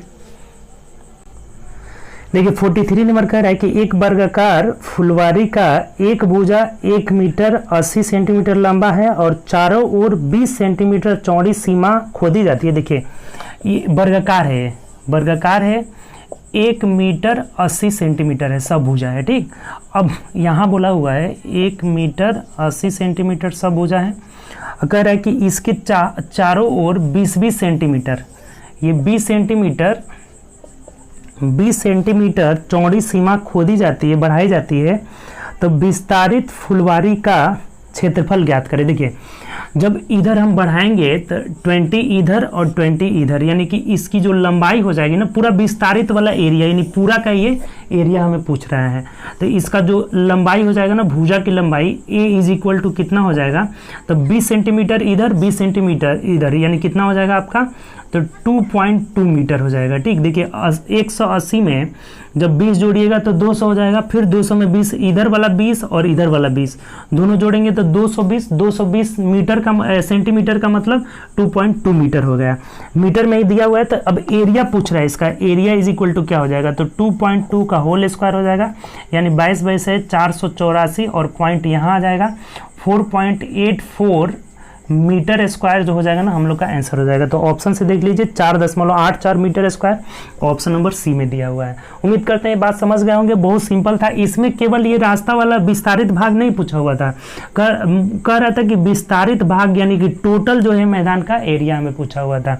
देखिए 43 नंबर कह रहा है कि एक वर्गाकार फुलवारी का एक भुजा 1 मीटर 80 सेंटीमीटर लंबा है और चारों ओर 20 सेंटीमीटर चौड़ी सीमा खोदी जाती है। देखिए ये वर्गाकार है, 1 मीटर 80 सेंटीमीटर है, सब भुजा है, ठीक। अब यहाँ बोला हुआ है 1 मीटर 80 सेंटीमीटर सब भुजा है। कह रहा है कि इसके चारों ओर 20-20 सेंटीमीटर, ये 20 सेंटीमीटर चौड़ी सीमा खोदी जाती है, बढ़ाई जाती है। तो विस्तारित फुलवारी का क्षेत्रफल ज्ञात करें। देखिए जब इधर हम बढ़ाएंगे तो 20 इधर और 20 इधर, यानी कि इसकी जो लंबाई हो जाएगी ना, पूरा विस्तारित वाला एरिया, यानी पूरा का ये एरिया हमें पूछ रहा है। तो इसका जो लंबाई हो जाएगा ना, भुजा की लंबाई A इज इक्वल टू कितना हो जाएगा, तो 20 सेंटीमीटर इधर 20 सेंटीमीटर इधर, यानी कितना हो जाएगा आपका, तो 2.2 मीटर हो जाएगा, ठीक। देखिए 180 में जब 20 जोड़िएगा तो 200 हो जाएगा, फिर 200 में 20, इधर वाला 20 और इधर वाला 20, दोनों जोड़ेंगे तो 220 मीटर का सेंटीमीटर का मतलब 2.2 मीटर हो गया। मीटर में ही दिया हुआ है। तो अब एरिया पूछ रहा है, इसका एरिया इज इक्वल टू क्या हो जाएगा, तो 2.2 का होल स्क्वायर हो जाएगा, यानी 22 है 484 और पॉइंट यहाँ आ जाएगा 4.84 मीटर स्क्वायर जो हो जाएगा ना, हम लोग का आंसर हो जाएगा। तो ऑप्शन से देख लीजिए 4.84 metre square option number C में दिया हुआ है। उम्मीद करते हैं बात समझ गए होंगे, बहुत सिंपल था। इसमें केवल ये रास्ता वाला विस्तारित भाग नहीं पूछा हुआ था, कह रहा था कि विस्तारित भाग यानी कि टोटल जो है मैदान का एरिया हमें पूछा हुआ था।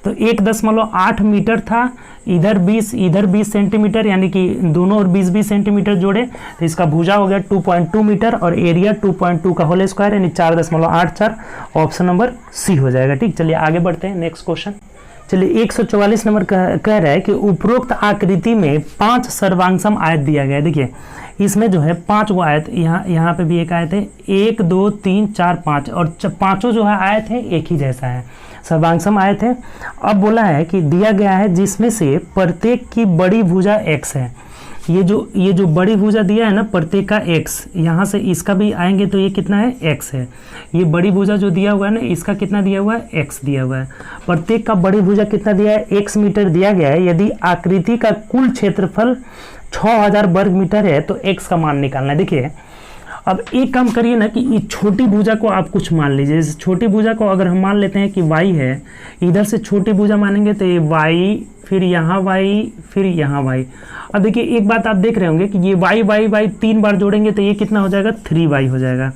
तो 1.8 मीटर था, इधर 20 सेंटीमीटर, यानी कि दोनों और 20 सेंटीमीटर जोड़े तो इसका भुजा हो गया 2.2 मीटर और एरिया 2.2 का होल स्क्वायर यानी 4.84, ऑप्शन नंबर सी हो जाएगा, ठीक। चलिए आगे बढ़ते हैं। नेक्स्ट क्वेश्चन, चलिए 144 नंबर कह रहा है कि उपरोक्त आकृति में 5 सर्वांगसम आयत दिया गया है। देखिए इसमें जो है 5 गो आयत, यहाँ पे भी एक आयत है, 1 2 3 4 5, और पांचों जो है आयत है एक ही जैसा है, सर्वांगसम आयत है। अब बोला है कि दिया गया है जिसमें से प्रत्येक की बड़ी भुजा x है। ये जो बड़ी भुजा दिया है ना, प्रत्येक का x, यहाँ से इसका भी आएंगे तो ये कितना है, x है। ये बड़ी भुजा जो दिया हुआ है ना, इसका कितना दिया हुआ है, x दिया हुआ है। प्रत्येक का बड़ी भुजा कितना दिया है, x मीटर दिया गया है। यदि आकृति का कुल क्षेत्रफल 6000 वर्ग मीटर है तो x का मान निकालना है। देखिए अब एक काम करिए ना कि ये छोटी भुजा को आप कुछ मान लीजिए। जैसे छोटी भुजा को अगर हम मान लेते हैं कि y है, इधर से छोटी भुजा मानेंगे तो ये y, फिर यहाँ y, फिर यहाँ y। अब देखिए एक बात आप देख रहे होंगे कि ये y 3 बार जोड़ेंगे तो ये कितना हो जाएगा, 3y हो जाएगा।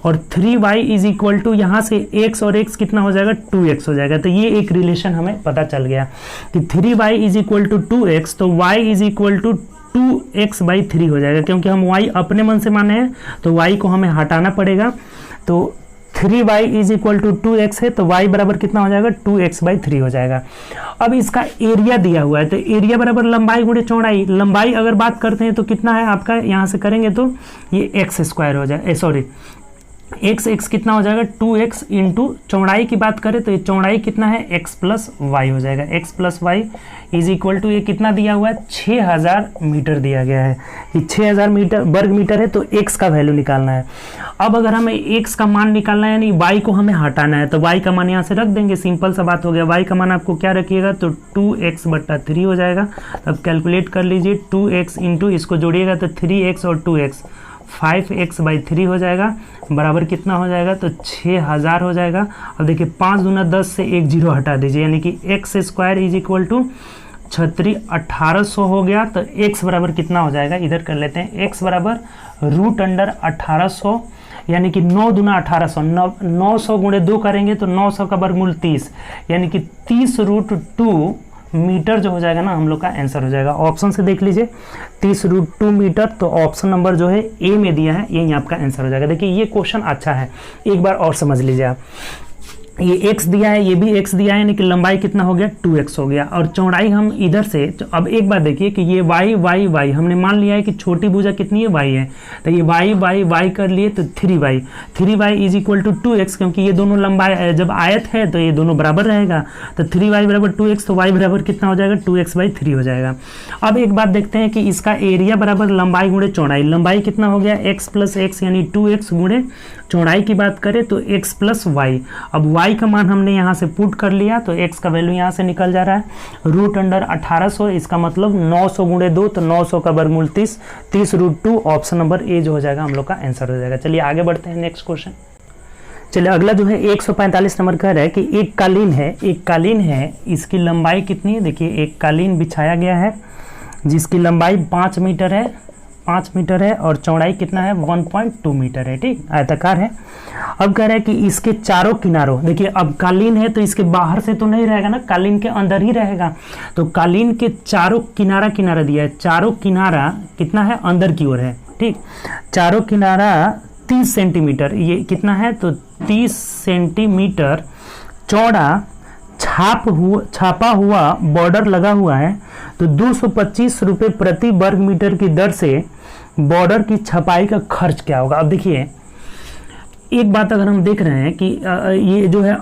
और 3y इज इक्वल टू यहाँ से x और x कितना हो जाएगा, 2x हो जाएगा। तो ये एक रिलेशन हमें पता चल गया कि 3y is equal to 2x, तो y is equal to 2x/3 हो जाएगा। क्योंकि हम y अपने मन से माने हैं तो y को हमें हटाना पड़ेगा। तो 3y is equal to 2x है तो y बराबर कितना हो जाएगा, 2x/3 हो जाएगा। अब इसका एरिया दिया हुआ है तो एरिया बराबर लंबाई गुणे चौड़ाई। लंबाई अगर बात करते हैं तो कितना है आपका, यहाँ से करेंगे तो ये x² हो जाए, सॉरी x कितना हो जाएगा 2x इंटू चौड़ाई की बात करें तो ये चौड़ाई कितना है x प्लस वाई हो जाएगा। x प्लस वाई इज इक्वल टू ये कितना दिया हुआ है 6000 मीटर दिया गया है। ये 6000 मीटर वर्ग मीटर है तो x का वैल्यू निकालना है। अब अगर हमें x का मान निकालना है यानी y को हमें हटाना है तो y का मान यहाँ से रख देंगे, सिंपल सा बात हो गया। y का मान आपको क्या रखिएगा तो 2x/3 हो जाएगा। अब कैलकुलेट कर लीजिए 2x इंटू इसको जोड़िएगा तो 3x और 2x 5x/3 हो जाएगा, बराबर कितना हो जाएगा तो 6000 हो जाएगा। अब देखिए 5 दूना 10 से 1 0 हटा दीजिए यानी कि x² इज इक्वल टू 1800 हो गया। तो x बराबर कितना हो जाएगा इधर कर लेते हैं, x बराबर √1800 यानी कि 9 दूना 1800, 900 गुणे 2 करेंगे तो 900 का वर्गमूल 30 यानी कि 30√2 मीटर जो हो जाएगा ना हम लोग का आंसर हो जाएगा। ऑप्शन से देख लीजिए 30√2 मीटर, तो ऑप्शन नंबर जो है ए में दिया है यही आपका आंसर हो जाएगा। देखिए ये क्वेश्चन अच्छा है, एक बार और समझ लीजिए आप। ये x दिया है, ये भी x दिया है, यानी कि लंबाई कितना हो गया 2x हो गया और चौड़ाई हम इधर से। तो अब एक बात देखिए कि ये y हमने मान लिया है कि छोटी भुजा कितनी है y है, तो ये y कर लिए तो 3y is equal to 2x, क्योंकि ये दोनों लंबाई जब आयत है तो ये दोनों बराबर रहेगा। तो 3y बराबर 2x, तो y बराबर कितना हो जाएगा 2x/3 हो जाएगा। अब एक बात देखते हैं कि इसका एरिया बराबर लंबाई गुणे चौड़ाई, लंबाई कितना हो गया x प्लस x यानी 2x गुणे चौड़ाई की बात करें तो x प्लस वाई। अब y का मान हमने यहाँ से पुट कर लिया तो x का वैल्यू यहाँ से निकल जा रहा है √1800, इसका मतलब 900 गुणे 2 तो 900 का वर्गमूल 30, 30√2 ऑप्शन नंबर ए जो हो जाएगा हम लोग का आंसर हो जाएगा। चलिए आगे बढ़ते हैं नेक्स्ट क्वेश्चन। चलिए अगला जो है 145 नंबर कह रहा है कि एक कालीन है, इसकी लंबाई कितनी है। देखिए एक कालीन बिछाया गया है जिसकी लंबाई 5 मीटर है और चौड़ाई कितना है 1.2 मीटर है, ठीक, आयताकार है। अब कह रहा है कि इसके चारों किनारों, देखिए अब कालीन है तो इसके बाहर से तो नहीं रहेगा ना, कालीन के अंदर ही रहेगा। तो कालीन के चारों किनारा दिया है, चारों किनारा कितना है अंदर की ओर है, ठीक, चारों किनारा 30 सेंटीमीटर, ये कितना है तो 30 सेंटीमीटर चौड़ा छापा हुआ बॉर्डर लगा हुआ है। तो 225 रुपये प्रति वर्ग मीटर की दर से बॉर्डर की छपाई का खर्च क्या होगा। अब देखिए एक बात अगर हम देख रहे हैं कि ये जो है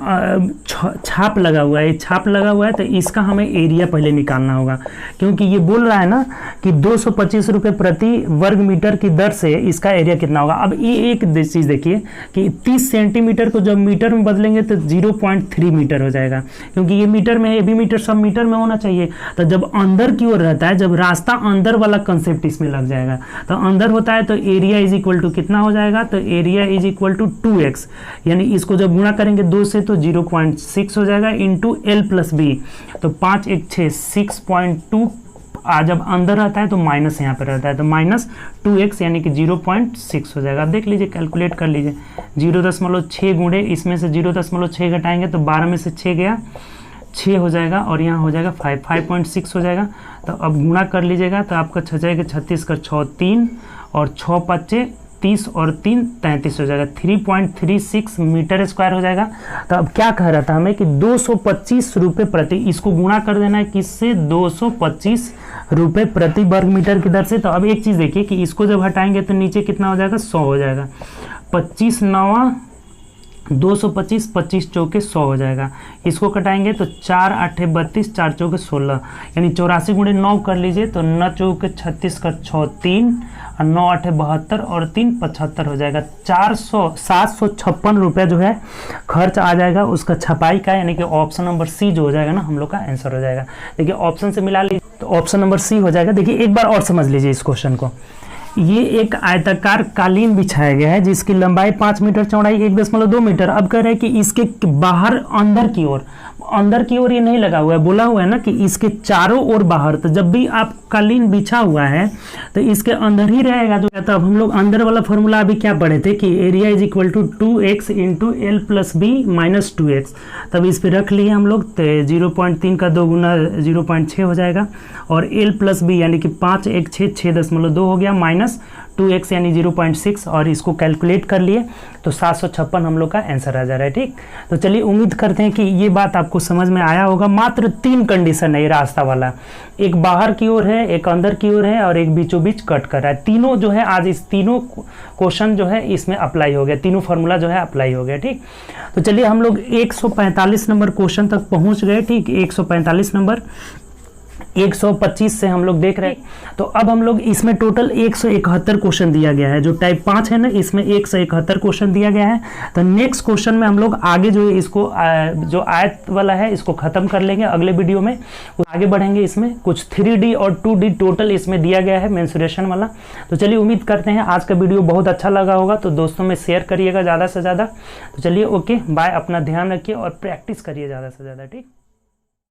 छाप लगा हुआ है, तो इसका हमें एरिया पहले निकालना होगा, क्योंकि ये बोल रहा है ना कि 225 रुपये प्रति वर्ग मीटर की दर से इसका एरिया कितना होगा। अब ये एक चीज़ देखिए कि 30 सेंटीमीटर को जब मीटर में बदलेंगे तो 0.3 मीटर हो जाएगा, क्योंकि ये मीटर में, ये भी मीटर सब मीटर में होना चाहिए। तो जब अंदर की ओर रहता है, जब रास्ता अंदर वाला कंसेप्ट इसमें लग जाएगा, तो अंदर होता है तो एरिया इज इक्वल टू कितना हो जाएगा, तो area is equal to 2x, यानी इसको जब गुणा करेंगे 2 से तो 0.6 हो जाएगा इंटू l प्लस बी, तो 5 1 6 6.2, जब अंदर रहता है तो माइनस यहाँ पे रहता है तो -2x यानी कि 0.6 हो जाएगा। अब देख लीजिए, कैलकुलेट कर लीजिए, 0.6 गुणे इसमें से 0.6 घटाएंगे तो 12 में से 6 गया 6 हो जाएगा और यहाँ हो जाएगा 5.6 हो जाएगा। तो अब गुणा कर लीजिएगा तो आपका 6 जाएगा 36 का 6 3 और 6 5 30 और 3 33 हो जाएगा, 3.36 मीटर स्क्वायर हो जाएगा। तो अब क्या कह रहा था हमें कि 225 रुपये प्रति, इसको गुणा कर देना है किससे 225 रुपये प्रति वर्ग मीटर की दर से। तो अब एक चीज़ देखिए कि इसको जब हटाएंगे तो नीचे कितना हो जाएगा 100 हो जाएगा, 25 9 225, 25 चौके 100 हो जाएगा। इसको कटाएंगे तो 4 8 32, 4 चौके 16 यानी 84 गुणे 9 कर लीजिए तो 9 चौके 36 का 6 3 और 9 8 72 और 3 75 हो जाएगा। 756 रुपये जो है खर्च आ जाएगा उसका छपाई का, यानी कि ऑप्शन नंबर सी जो हो जाएगा ना हम लोग का आंसर हो जाएगा। देखिए ऑप्शन से मिला लीजिए तो ऑप्शन नंबर सी हो जाएगा। देखिए एक बार और समझ लीजिए इस क्वेश्चन को, ये एक आयताकार कालीन बिछाया गया है जिसकी लंबाई 5 मीटर, चौड़ाई 1.2 मीटर। अब कह रहे हैं कि इसके बाहर अंदर की ओर ये नहीं लगा हुआ है, बोला हुआ है ना कि इसके चारों ओर बाहर। तो जब भी आप कालीन बिछा हुआ है तो इसके अंदर ही रहेगा। जो तब हम लोग अंदर वाला फॉर्मूला अभी क्या पढ़े थे कि area is equal to 2x into L plus B minus 2x, तब इस पर रख लिए हम लोग। तो 0.3 का 2 गुना 0.6 हो जाएगा और एल प्लस बी यानी कि 5 1 6 6.2 हो गया माइनस माइनस 2x यानी 0.6 और इसको कैलकुलेट कर लिए तो 756 हम लोग का आंसर आ जा रहा है। ठीक, तो चलिए उम्मीद करते हैं कि ये बात आपको समझ में आया होगा। मात्र 3 कंडीशन है ये रास्ता वाला, एक बाहर की ओर है, एक अंदर की ओर है और एक बीचों बीच कट कर रहा है। तीनों जो है आज इस तीनों क्वेश्चन जो है इसमें अप्लाई हो गया, तीनों फार्मूला जो है अप्लाई हो गया। ठीक, तो चलिए हम लोग 145 नंबर क्वेश्चन तक पहुंच गए। ठीक, 145 नंबर 125 से हम लोग देख रहे हैं। तो अब हम लोग इसमें टोटल 171 क्वेश्चन दिया गया है, जो टाइप 5 है ना इसमें 171 क्वेश्चन दिया गया है। तो नेक्स्ट क्वेश्चन में हम लोग आगे जो है इसको जो आयत वाला है इसको खत्म कर लेंगे अगले वीडियो में, आगे बढ़ेंगे। इसमें कुछ 3D और 2D टोटल इसमें दिया गया है मेंसुरेशन वाला। तो चलिए उम्मीद करते हैं आज का वीडियो बहुत अच्छा लगा होगा, तो दोस्तों में शेयर करिएगा ज़्यादा से ज़्यादा। तो चलिए ओके बाय, अपना ध्यान रखिए और प्रैक्टिस करिए ज़्यादा से ज़्यादा। ठीक।